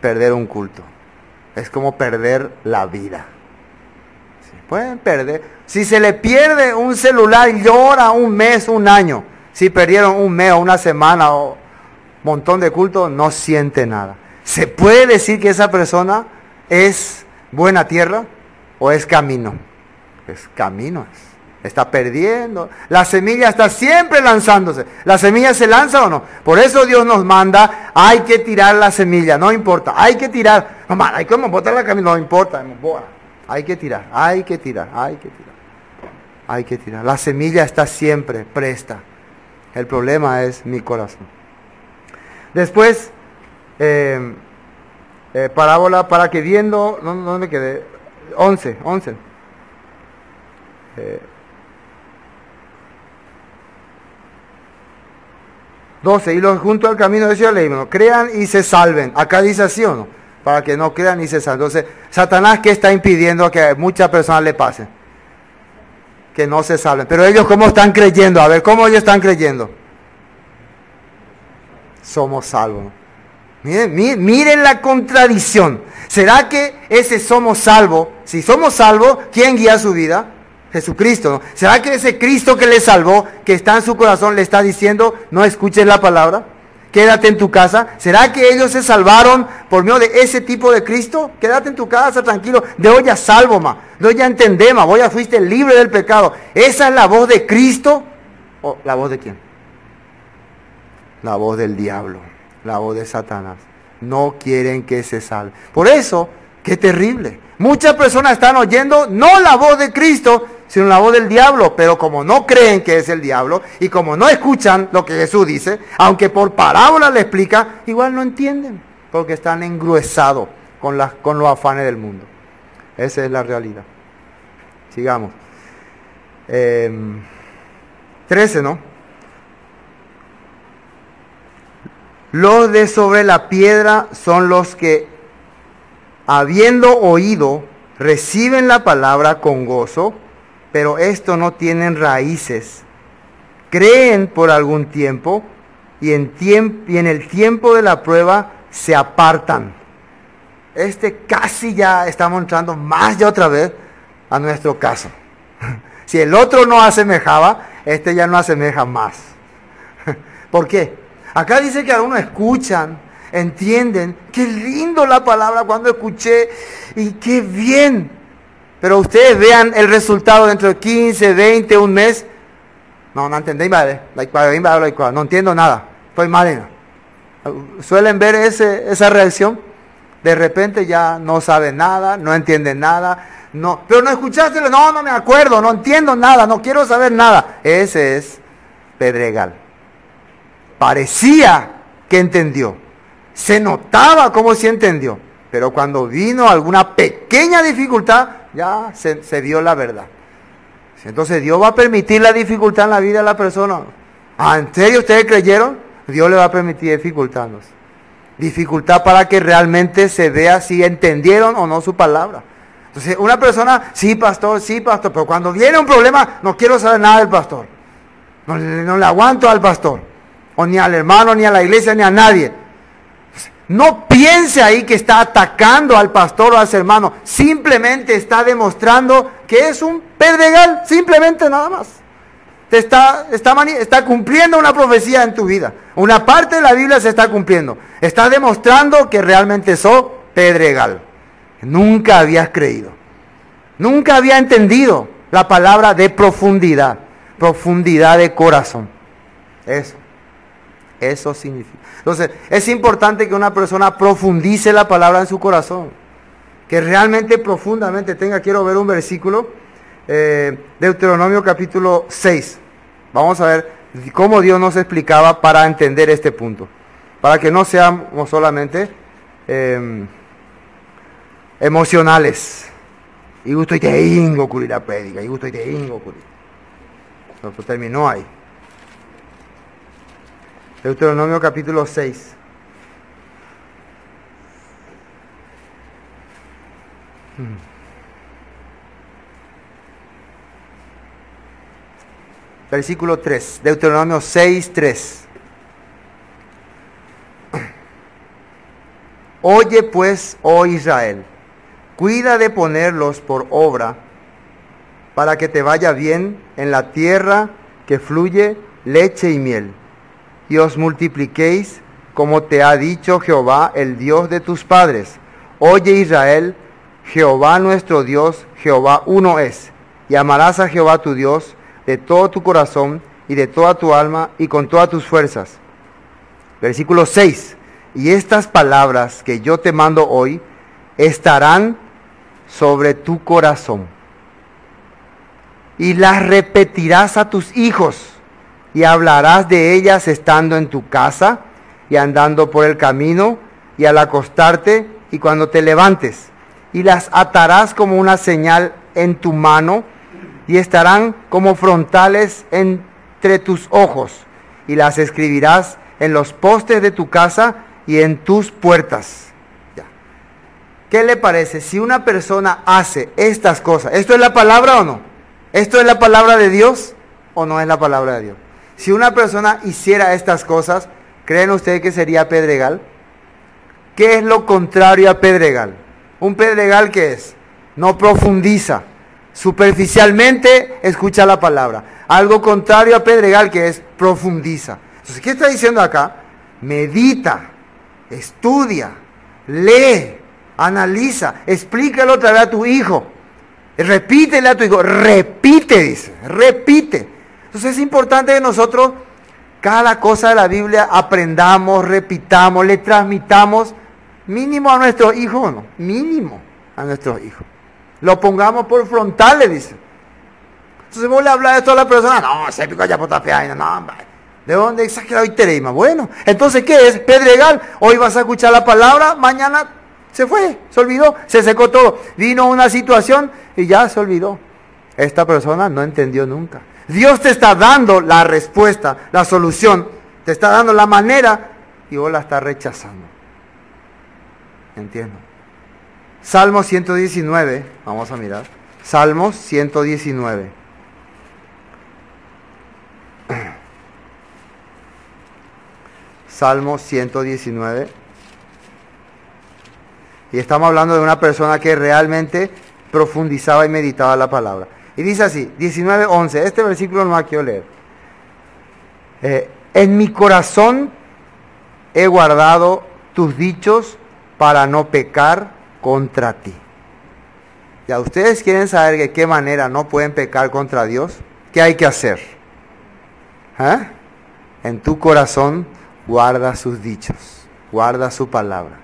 Perder un culto es como perder la vida. Sí, pueden perder. Si se le pierde un celular, llora un mes, un año. Si perdieron un mes o una semana o un montón de cultos, no siente nada. ¿Se puede decir que esa persona es buena tierra o es camino? Es camino. Está perdiendo. La semilla está siempre lanzándose. ¿La semilla se lanza o no? Por eso Dios nos manda, hay que tirar la semilla, no importa. Hay que tirar. Mamá, hay que botar la camisa, no importa. Hay que tirar. La semilla está siempre presta. El problema es mi corazón. Después, parábola para que viendo, ¿dónde quedé? 11. 12, y los junto al camino de Dios le digo, crean y se salven. Acá dice así o no, para que no crean y se salven. Entonces, Satanás, ¿qué está impidiendo que a muchas personas le pasen? Que no se salven. Pero ellos, ¿cómo están creyendo? A ver, ¿cómo ellos están creyendo? Somos salvos. Miren la contradicción. ¿Será que ese somos salvos? Si somos salvos, ¿quién guía su vida? Jesucristo, ¿no? ¿Será que ese Cristo que le salvó, que está en su corazón, le está diciendo, no escuches la palabra? Quédate en tu casa. ¿Será que ellos se salvaron por medio de ese tipo de Cristo? Quédate en tu casa, tranquilo. De hoy ya salvo, ma. De hoy ya entendé, ma. Voy ya fuiste libre del pecado. ¿Esa es la voz de Cristo? ¿O la voz de quién? La voz del diablo. La voz de Satanás. No quieren que se salve. Por eso, qué terrible. Muchas personas están oyendo no la voz de Cristo, sino la voz del diablo, pero como no creen que es el diablo y como no escuchan lo que Jesús dice, aunque por parábola le explica, igual no entienden, porque están engruesados con los afanes del mundo. Esa es la realidad. Sigamos. 13, ¿no? Los de sobre la piedra son los que, habiendo oído, reciben la palabra con gozo, pero esto no tienen raíces. Creen por algún tiempo y en el tiempo de la prueba se apartan. Casi ya estamos entrando más ya otra vez a nuestro caso. Si el otro no asemejaba, ya no asemeja más. ¿Por qué? Acá dice que algunos escuchan, entienden, qué lindo la palabra cuando escuché y qué bien. Pero ustedes vean el resultado dentro de 15, 20, un mes. No entendí, no entiendo nada. Estoy mal. ¿Suelen ver esa reacción? De repente ya no saben nada, no entienden nada. No, pero no escuchaste, no me acuerdo, no entiendo nada, no quiero saber nada. Ese es pedregal. Parecía que entendió. Se notaba como si entendió. Pero cuando vino alguna pequeña dificultad, ya se vio la verdad. Entonces Dios va a permitir la dificultad en la vida de la persona. ¿En serio ustedes creyeron? Dios le va a permitir dificultarnos. Dificultad para que realmente se vea si entendieron o no su palabra. Entonces una persona, sí pastor, pero cuando viene un problema, no quiero saber nada del pastor. No le aguanto al pastor. O ni al hermano, ni a la iglesia, ni a nadie. No piense ahí que está atacando al pastor o a ese hermano. Simplemente está demostrando que es un pedregal. Simplemente nada más. Está cumpliendo una profecía en tu vida. Una parte de la Biblia se está cumpliendo. Está demostrando que realmente sos pedregal. Nunca habías creído. Nunca había entendido la palabra de profundidad. Profundidad de corazón. Eso significa. Entonces, es importante que una persona profundice la palabra en su corazón. Que realmente profundamente tenga. Quiero ver un versículo. Deuteronomio capítulo 6. Vamos a ver cómo Dios nos explicaba para entender este punto. Para que no seamos solamente emocionales. Y gusto y te ingo curir la prédica. Y gusto y te ingo curir. Entonces terminó ahí. Deuteronomio capítulo 6. Versículo 3, Deuteronomio 6, 3. Oye pues, oh Israel, cuida de ponerlos por obra, para que te vaya bien en la tierra que fluye leche y miel, y os multipliquéis como te ha dicho Jehová, el Dios de tus padres. Oye Israel, Jehová nuestro Dios, Jehová uno es, y amarás a Jehová tu Dios de todo tu corazón y de toda tu alma y con todas tus fuerzas. Versículo 6. Y estas palabras que yo te mando hoy estarán sobre tu corazón. Y las repetirás a tus hijos y hablarás de ellas estando en tu casa y andando por el camino y al acostarte y cuando te levantes. Y las atarás como una señal en tu mano y estarán como frontales entre tus ojos, y las escribirás en los postes de tu casa y en tus puertas. Ya. ¿Qué le parece si una persona hace estas cosas? ¿Esto es la palabra o no? ¿Esto es la palabra de Dios o no es la palabra de Dios? Si una persona hiciera estas cosas, ¿creen ustedes que sería pedregal? ¿Qué es lo contrario a pedregal? Un pedregal, ¿qué es? No profundiza. Superficialmente escucha la palabra. Algo contrario a pedregal, que es profundiza. Entonces, ¿qué está diciendo acá? Medita, estudia, lee, analiza, explícalo otra vez a tu hijo. Repítele a tu hijo, repite, dice, repite. Entonces es importante que nosotros cada cosa de la Biblia aprendamos, repitamos, le transmitamos mínimo a nuestros hijos, ¿no? Mínimo a nuestros hijos. Lo pongamos por frontales, dice. Entonces vos le hablas esto a la persona, no, se pico ya por fea, no, ¿de dónde exagerado y tereima? Bueno, entonces ¿qué es? Pedregal. Hoy vas a escuchar la palabra, mañana se fue, se olvidó, se secó todo. Vino una situación y ya se olvidó. Esta persona no entendió nunca. Dios te está dando la respuesta, la solución, te está dando la manera y vos la estás rechazando. Entiendo. Salmo 119, vamos a mirar. Salmos 119. Salmo 119. Y estamos hablando de una persona que realmente profundizaba y meditaba la palabra. Y dice así, 19:11, este versículo no quiero leer. En mi corazón he guardado tus dichos para no pecar contra ti. Ya, ustedes quieren saber de qué manera no pueden pecar contra Dios. ¿Qué hay que hacer? En tu corazón guarda sus dichos, guarda su palabra.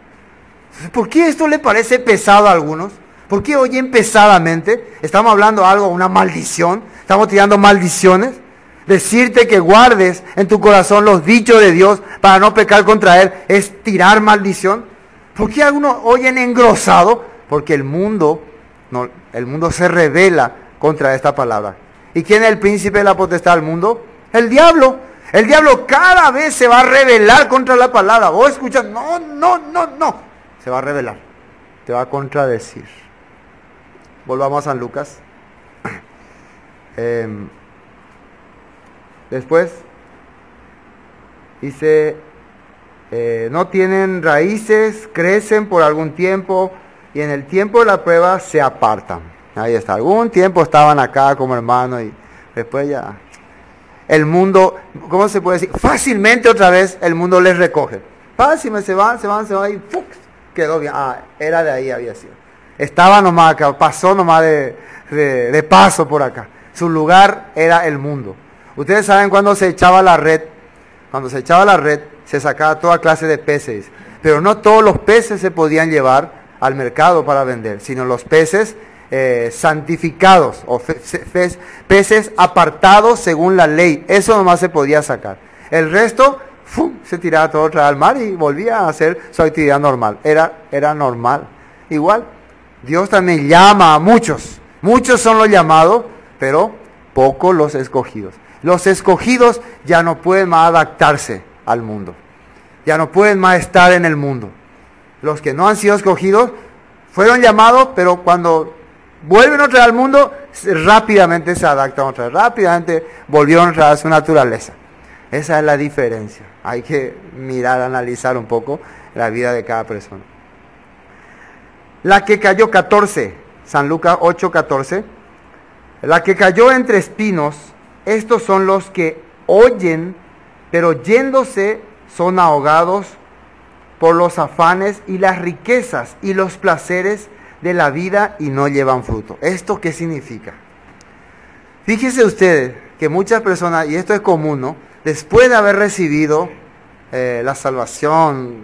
¿Por qué esto le parece pesado a algunos? ¿Por qué oyen pesadamente? Estamos hablando de algo, una maldición. Estamos tirando maldiciones. Decirte que guardes en tu corazón los dichos de Dios para no pecar contra Él es tirar maldición. ¿Por qué algunos oyen engrosado? Porque el mundo se rebela contra esta palabra. ¿Y quién es el príncipe de la potestad del mundo? El diablo. El diablo cada vez se va a rebelar contra la palabra. Vos escuchas, no. Se va a rebelar. Te va a contradecir. Volvamos a San Lucas. Después dice, no tienen raíces, crecen por algún tiempo y en el tiempo de la prueba se apartan. Ahí está, algún tiempo estaban acá como hermanos y después ya el mundo, ¿cómo se puede decir? Fácilmente otra vez el mundo les recoge. Fácilmente se van y ¡fuc! Quedó bien. Era de ahí, había sido. Estaba nomás acá, pasó nomás de paso por acá. Su lugar era el mundo. Ustedes saben cuando se echaba la red. Cuando se echaba la red, se sacaba toda clase de peces. Pero no todos los peces se podían llevar al mercado para vender, sino los peces santificados, o peces apartados según la ley. Eso nomás se podía sacar. El resto, ¡fum!, se tiraba todo otra vez al mar y volvía a hacer su actividad normal. Era normal. Igual, Dios también llama a muchos. Muchos son los llamados, pero pocos los escogidos. Los escogidos ya no pueden más adaptarse al mundo. Ya no pueden más estar en el mundo. Los que no han sido escogidos fueron llamados, pero cuando vuelven otra vez al mundo, rápidamente se adaptan otra vez. Rápidamente volvieron otra vez a su naturaleza. Esa es la diferencia. Hay que mirar, analizar un poco la vida de cada persona. La que cayó 14, San Lucas 8:14. La que cayó entre espinos, estos son los que oyen, pero yéndose son ahogados por los afanes y las riquezas y los placeres de la vida y no llevan fruto. ¿Esto qué significa? Fíjense ustedes que muchas personas, y esto es común, ¿no?, después de haber recibido la salvación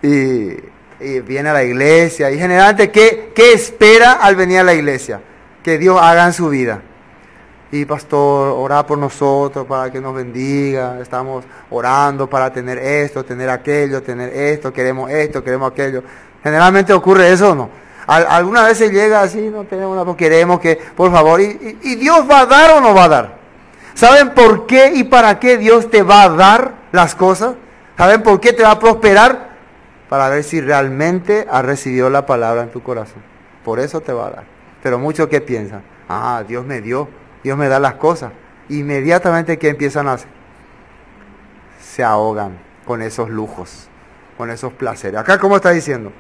y viene a la iglesia, y generalmente ¿qué espera al venir a la iglesia? Que Dios haga en su vida. Y pastor, orá por nosotros para que nos bendiga, estamos orando para tener esto, tener aquello, tener esto, queremos aquello. Generalmente ocurre eso, ¿o no? Alguna vez se llega así, no tenemos nada, queremos que, por favor, y Dios va a dar o no va a dar. ¿Saben por qué y para qué Dios te va a dar las cosas? ¿Saben por qué te va a prosperar? Para ver si realmente has recibido la palabra en tu corazón. Por eso te va a dar. Pero muchos que piensan, Dios me dio, Dios me da las cosas. Inmediatamente, ¿qué empiezan a hacer? Se ahogan con esos lujos, con esos placeres. Acá, ¿cómo está diciendo?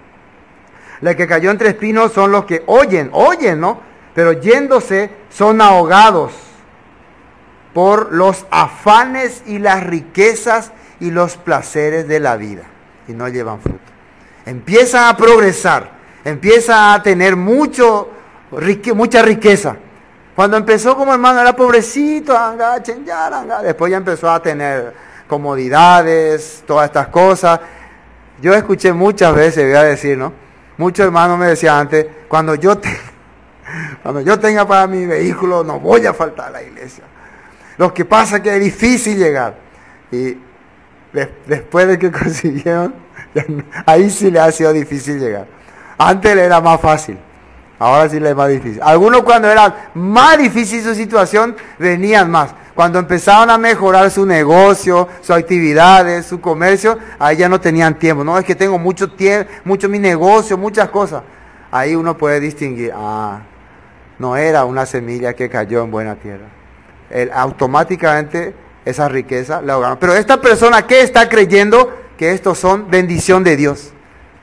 La que cayó entre espinos son los que oyen, ¿no? Pero yéndose son ahogados por los afanes y las riquezas y los placeres de la vida. Y no llevan fruto. Empiezan a progresar, empiezan a tener mucha riqueza. Cuando empezó como hermano era pobrecito, después ya empezó a tener comodidades, todas estas cosas. Yo escuché muchas veces, voy a decir, ¿no? Muchos hermanos me decían antes, cuando yo tenga para mi vehículo no voy a faltar a la iglesia. Lo que pasa es que es difícil llegar. Y después de que consiguieron, ahí sí le ha sido difícil llegar. Antes le era más fácil, ahora sí le es más difícil. Algunos cuando era más difícil su situación, venían más. Cuando empezaron a mejorar su negocio, sus actividades, su comercio, ahí ya no tenían tiempo. No, es que tengo mucho tiempo, mucho mi negocio, muchas cosas. Ahí uno puede distinguir, no era una semilla que cayó en buena tierra. Automáticamente esa riqueza la ahogaron. Pero esta persona que está creyendo que estos son bendición de Dios.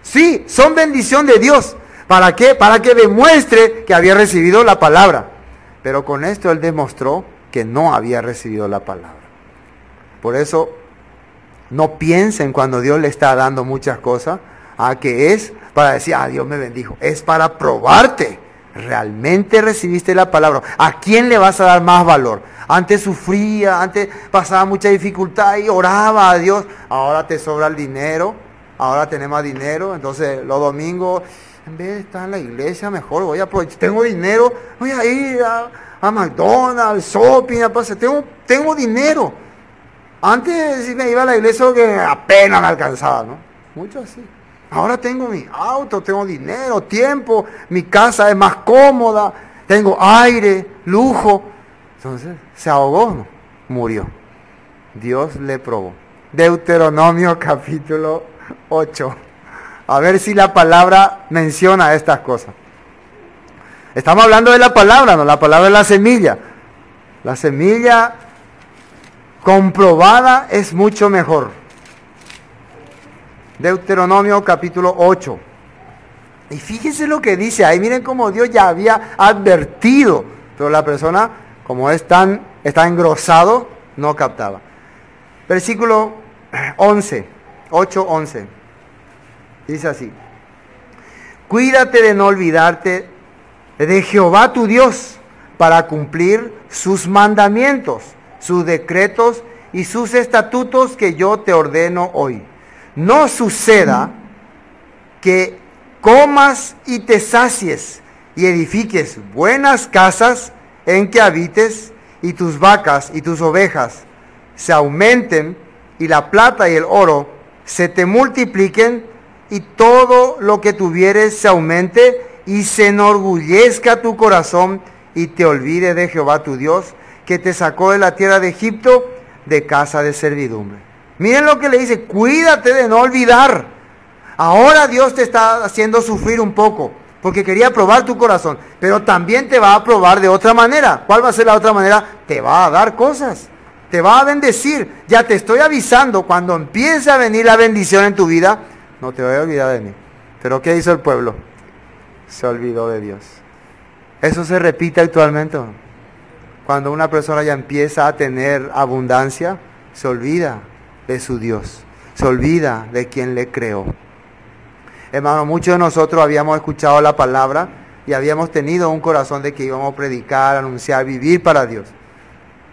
Sí, son bendición de Dios. ¿Para qué? Para que demuestre que había recibido la palabra. Pero con esto él demostró que no había recibido la palabra. Por eso, no piensen cuando Dios le está dando muchas cosas, que es para decir, Dios me bendijo. Es para probarte. ¿Realmente recibiste la palabra? ¿A quién le vas a dar más valor? Antes sufría, antes pasaba mucha dificultad y oraba a Dios. Ahora te sobra el dinero, ahora tenés más dinero. Entonces los domingos, en vez de estar en la iglesia, mejor voy a aprovechar. Tengo dinero, voy a ir a McDonald's, shopping, tengo dinero. Antes si me iba a la iglesia que apenas me alcanzaba, ¿no? Mucho así. Ahora tengo mi auto, tengo dinero, tiempo, mi casa es más cómoda, tengo aire, lujo. Entonces se ahogó, ¿no? Murió. Dios le probó. Deuteronomio capítulo 8. A ver si la palabra menciona estas cosas. Estamos hablando de la palabra, ¿no? La palabra es la semilla. La semilla comprobada es mucho mejor. Deuteronomio capítulo 8. Y fíjense lo que dice ahí. Miren cómo Dios ya había advertido. Pero la persona, como está engrosado, no captaba. Versículo 11. 8:11. Dice así. Cuídate de no olvidarte de Jehová tu Dios para cumplir sus mandamientos, sus decretos y sus estatutos que yo te ordeno hoy. No suceda que comas y te sacies y edifiques buenas casas en que habites y tus vacas y tus ovejas se aumenten y la plata y el oro se te multipliquen y todo lo que tuvieres se aumente y se enorgullezca tu corazón y te olvide de Jehová tu Dios que te sacó de la tierra de Egipto de casa de servidumbre. Miren lo que le dice, cuídate de no olvidar. Ahora Dios te está haciendo sufrir un poco, porque quería probar tu corazón, pero también te va a probar de otra manera. ¿Cuál va a ser la otra manera? Te va a dar cosas, te va a bendecir. Ya te estoy avisando, cuando empiece a venir la bendición en tu vida, no te voy a olvidar de mí. Pero ¿qué hizo el pueblo? Se olvidó de Dios. Eso se repite actualmente, ¿no? Cuando una persona ya empieza a tener abundancia, se olvida de su Dios, se olvida de quien le creó. Hermano, muchos de nosotros habíamos escuchado la palabra y habíamos tenido un corazón de que íbamos a predicar, anunciar, vivir para Dios.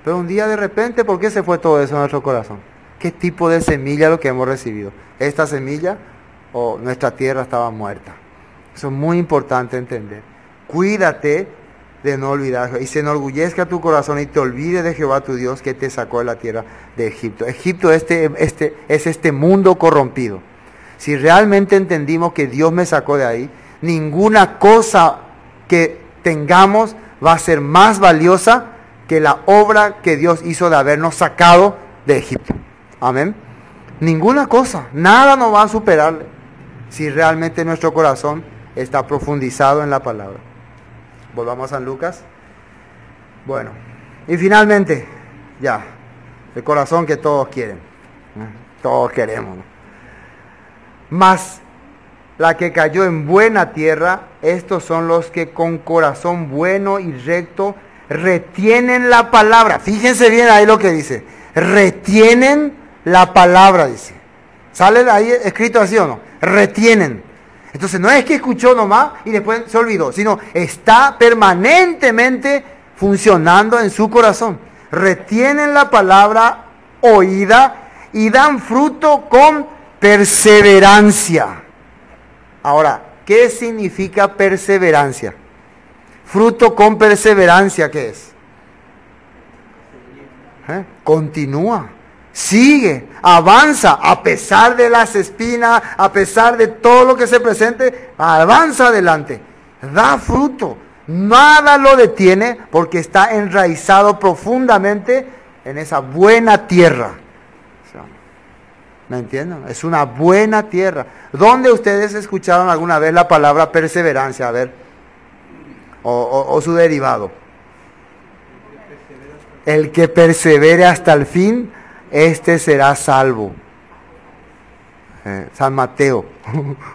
Pero un día de repente, ¿por qué se fue todo eso en nuestro corazón? ¿Qué tipo de semilla es lo que hemos recibido? ¿Esta semilla o nuestra tierra estaba muerta? Eso es muy importante entender. Cuídate de no olvidar, y se enorgullezca tu corazón y te olvide de Jehová tu Dios que te sacó de la tierra de Egipto. Egipto es este mundo corrompido. Si realmente entendimos que Dios me sacó de ahí, ninguna cosa que tengamos va a ser más valiosa que la obra que Dios hizo de habernos sacado de Egipto. Amén. Ninguna cosa, nada nos va a superarle si realmente nuestro corazón está profundizado en la palabra. Volvamos a San Lucas. Bueno, y finalmente, ya, el corazón que todos quieren. Todos queremos, ¿no? Mas la que cayó en buena tierra, estos son los que con corazón bueno y recto retienen la palabra. Fíjense bien ahí lo que dice. Retienen la palabra, dice. ¿Sale ahí escrito así o no? Retienen. Entonces no es que escuchó nomás y después se olvidó, sino está permanentemente funcionando en su corazón. Retienen la palabra oída y dan fruto con perseverancia. Ahora, ¿qué significa perseverancia? Fruto con perseverancia, ¿qué es? Continúa. Sigue, avanza, a pesar de las espinas, a pesar de todo lo que se presente, avanza adelante, da fruto, nada lo detiene porque está enraizado profundamente en esa buena tierra. ¿Me entienden? Es una buena tierra. ¿Dónde ustedes escucharon alguna vez la palabra perseverancia? A ver. O su derivado. El que persevere hasta el fin, este será salvo. San Mateo.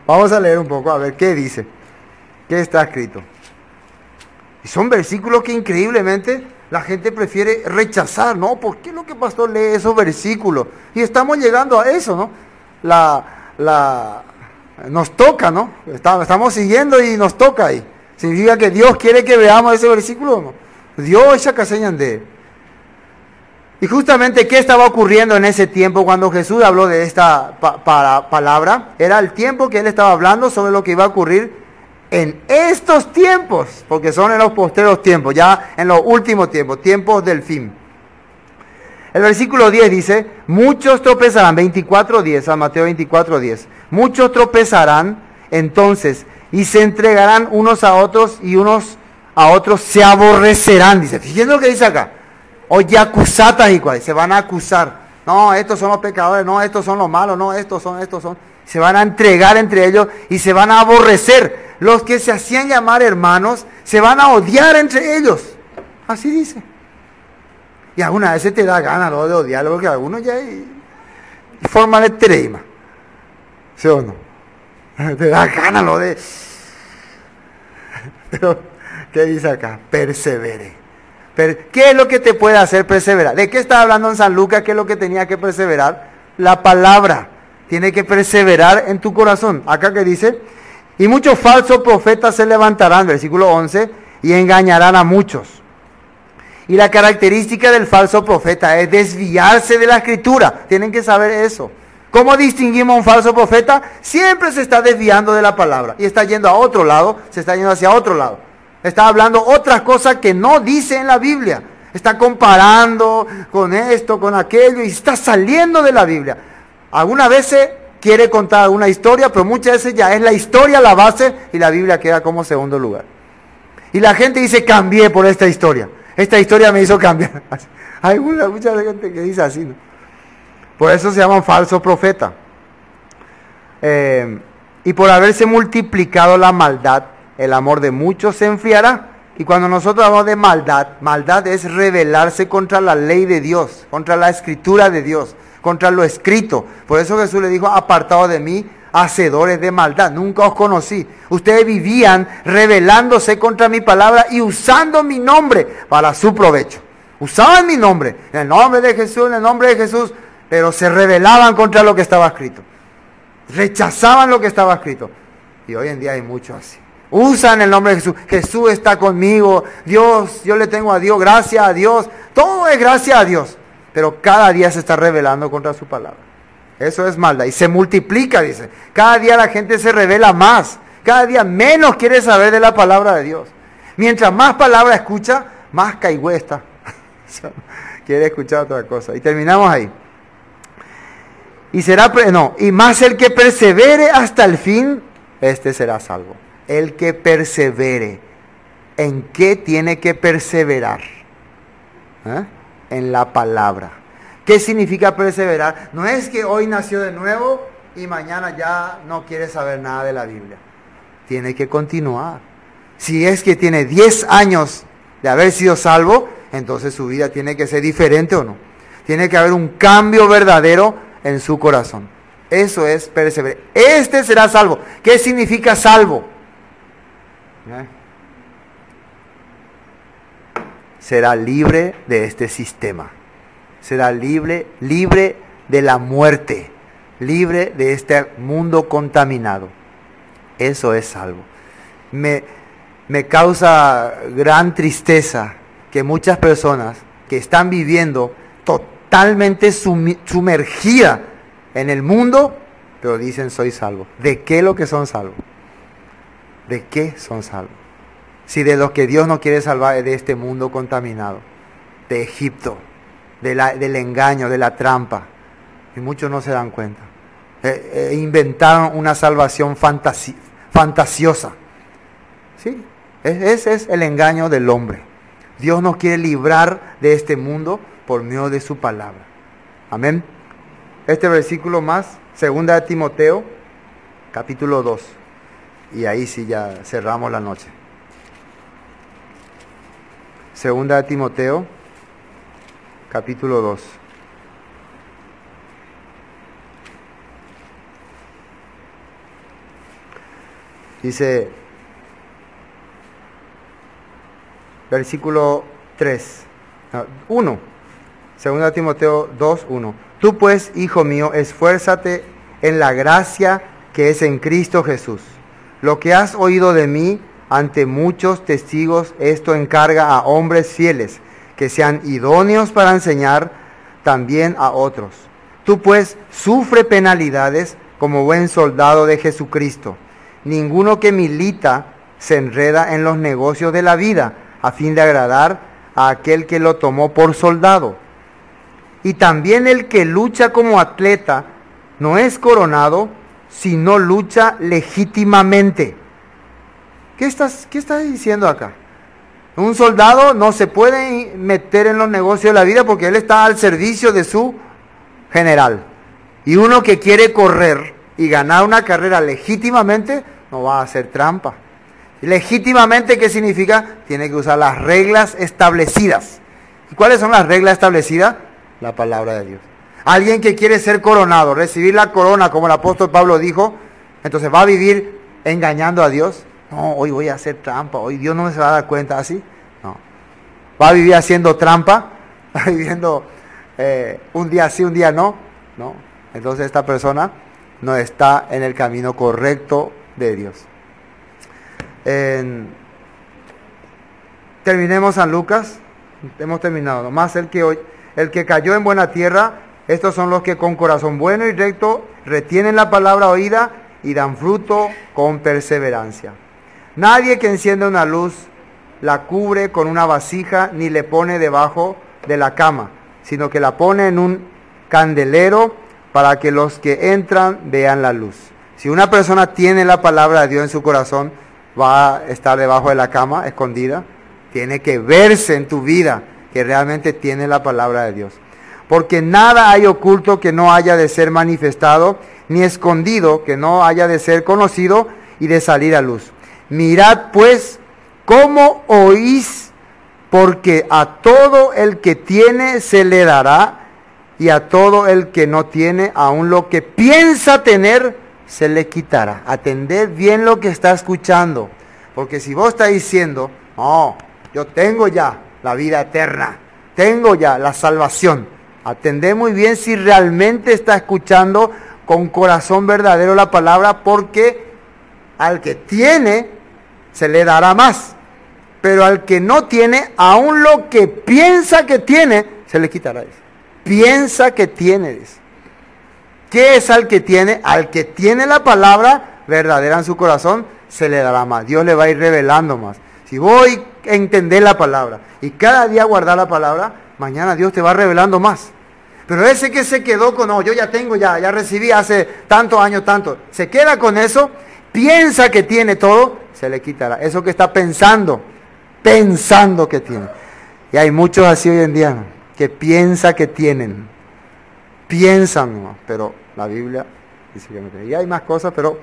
Vamos a leer un poco, a ver qué dice. ¿Qué está escrito? Y son versículos que increíblemente la gente prefiere rechazar, ¿no? ¿Por qué lo que pastor lee esos versículos? Y estamos llegando a eso, ¿no? Nos toca, ¿no? Estamos siguiendo y nos toca ahí. ¿Significa que Dios quiere que veamos ese versículo o no? Dios ya caseñan de él. Y justamente, ¿qué estaba ocurriendo en ese tiempo cuando Jesús habló de esta palabra? Era el tiempo que él estaba hablando sobre lo que iba a ocurrir en estos tiempos, porque son en los postreros tiempos, ya en los últimos tiempos, tiempos del fin. El versículo 10 dice, muchos tropezarán, 24:10, San Mateo 24:10, muchos tropezarán entonces y se entregarán unos a otros y unos a otros se aborrecerán, dice, fíjense lo que dice acá, o yacusatas y cuales, se van a acusar, no, estos son los pecadores, no, estos son los malos, no, estos son, se van a entregar entre ellos y se van a aborrecer. Los que se hacían llamar hermanos se van a odiar entre ellos. Así dice. Y alguna vez se te da ganas de odiarlo, porque algunos ya forman el treima. ¿Sí o no? Te da ganas lo de... Pero, ¿qué dice acá? Persevere. ¿Qué es lo que te puede hacer perseverar? ¿De qué está hablando en San Lucas? ¿Qué es lo que tenía que perseverar? La palabra. Tiene que perseverar en tu corazón. Acá que dice... Y muchos falsos profetas se levantarán, versículo 11, y engañarán a muchos. Y la característica del falso profeta es desviarse de la escritura. Tienen que saber eso. ¿Cómo distinguimos a un falso profeta? Siempre se está desviando de la palabra. Y está yendo a otro lado, se está yendo hacia otro lado. Está hablando otras cosas que no dice en la Biblia. Está comparando con esto, con aquello, y está saliendo de la Biblia. Algunas veces... quiere contar una historia, pero muchas veces ya es la historia la base y la Biblia queda como segundo lugar. Y la gente dice, cambié por esta historia. Esta historia me hizo cambiar. Hay mucha gente que dice así, ¿no? Por eso se llaman falsos profetas. Y por haberse multiplicado la maldad, el amor de muchos se enfriará. Y cuando nosotros hablamos de maldad, maldad es rebelarse contra la ley de Dios, contra la escritura de Dios, contra lo escrito. Por eso Jesús le dijo, apartados de mí, hacedores de maldad, nunca os conocí. Ustedes vivían rebelándose contra mi palabra y usando mi nombre para su provecho. Usaban mi nombre, en el nombre de Jesús, en el nombre de Jesús, pero se rebelaban contra lo que estaba escrito. Rechazaban lo que estaba escrito. Y hoy en día hay muchos así. Usan el nombre de Jesús. Jesús está conmigo. Dios, yo le tengo a Dios, gracias a Dios. Todo es gracias a Dios. Pero cada día se está rebelando contra su palabra. Eso es maldad. Y se multiplica, dice. Cada día la gente se revela más. Cada día menos quiere saber de la palabra de Dios. Mientras más palabra escucha, más caigüe está. Quiere escuchar otra cosa. Y terminamos ahí. Y más el que persevere hasta el fin, este será salvo. El que persevere. ¿En qué tiene que perseverar? En la palabra. ¿Qué significa perseverar? No es que hoy nació de nuevo y mañana ya no quiere saber nada de la Biblia. Tiene que continuar. Si es que tiene 10 años de haber sido salvo, entonces su vida tiene que ser diferente o no. Tiene que haber un cambio verdadero en su corazón. Eso es perseverar. Este será salvo. ¿Qué significa salvo? Será libre de este sistema. Será libre de la muerte. Libre de este mundo contaminado. Eso es salvo. Me causa gran tristeza que muchas personas que están viviendo totalmente sumergidas en el mundo, pero dicen soy salvo. ¿De qué lo que son salvos? ¿De qué son salvos? Si de los que Dios no quiere salvar es de este mundo contaminado, de Egipto, del engaño, de la trampa. Y muchos no se dan cuenta. Inventaron una salvación fantasiosa. ¿Sí? Ese es el engaño del hombre. Dios nos quiere librar de este mundo, por medio de su palabra. Amén. Este versículo más, 2 de Timoteo, capítulo 2. Y ahí sí ya cerramos la noche. 2 de Timoteo, capítulo 2. Dice, versículo 1. 2 Timoteo 2, 1. Tú pues, hijo mío, esfuérzate en la gracia que es en Cristo Jesús. Lo que has oído de mí ante muchos testigos, esto encarga a hombres fieles, que sean idóneos para enseñar también a otros. Tú pues, sufre penalidades como buen soldado de Jesucristo. Ninguno que milita se enreda en los negocios de la vida, a fin de agradar a aquel que lo tomó por soldado. Y también el que lucha como atleta no es coronado, sino lucha legítimamente. ¿Qué estás diciendo acá? Un soldado no se puede meter en los negocios de la vida porque él está al servicio de su general. Y uno que quiere correr y ganar una carrera legítimamente, no va a hacer trampa. Legítimamente, ¿qué significa? Tiene que usar las reglas establecidas. ¿Y cuáles son las reglas establecidas? La palabra de Dios. Alguien que quiere ser coronado, recibir la corona, como el apóstol Pablo dijo, entonces va a vivir engañando a Dios. No, hoy voy a hacer trampa, hoy Dios no se va a dar cuenta así. No. Va a vivir haciendo trampa, va viviendo un día sí, un día no. No. Entonces esta persona no está en el camino correcto de Dios. Terminemos San Lucas. Hemos terminado. Nomás el que cayó en buena tierra, estos son los que con corazón bueno y recto retienen la palabra oída y dan fruto con perseverancia. Nadie que enciende una luz la cubre con una vasija ni le pone debajo de la cama, sino que la pone en un candelero para que los que entran vean la luz. Si una persona tiene la palabra de Dios en su corazón, va a estar debajo de la cama, escondida. Tiene que verse en tu vida que realmente tiene la palabra de Dios. Porque nada hay oculto que no haya de ser manifestado, ni escondido que no haya de ser conocido y de salir a luz. Mirad pues cómo oís, porque a todo el que tiene se le dará, y a todo el que no tiene, aun lo que piensa tener, se le quitará. Atended bien lo que está escuchando, porque si vos estás diciendo, no, yo tengo ya la vida eterna, tengo ya la salvación, atended muy bien si realmente está escuchando con corazón verdadero la palabra, porque al que tiene se le dará más, pero al que no tiene, aun lo que piensa que tiene, se le quitará eso. Piensa que tiene eso. ¿Qué es al que tiene? Al que tiene la palabra verdadera en su corazón, se le dará más. Dios le va a ir revelando más. Si voy a entender la palabra y cada día guardar la palabra, mañana Dios te va revelando más. Pero ese que se quedó con, no, yo ya tengo, ya recibí hace tantos años, tanto, se queda con eso, piensa que tiene todo, se le quitará. Eso que está pensando que tiene. Y hay muchos así hoy en día, ¿no?, que piensa que tienen. Piensan, ¿no?, pero la Biblia dice que no tiene. Y hay más cosas, pero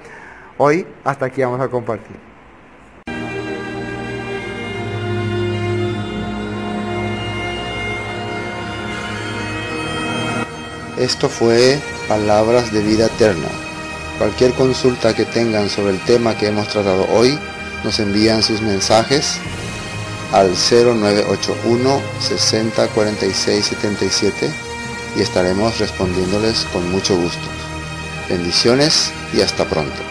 hoy hasta aquí vamos a compartir. Esto fue Palabras de Vida Eterna. Cualquier consulta que tengan sobre el tema que hemos tratado hoy, nos envían sus mensajes al 0981 60 46 77 y estaremos respondiéndoles con mucho gusto. Bendiciones y hasta pronto.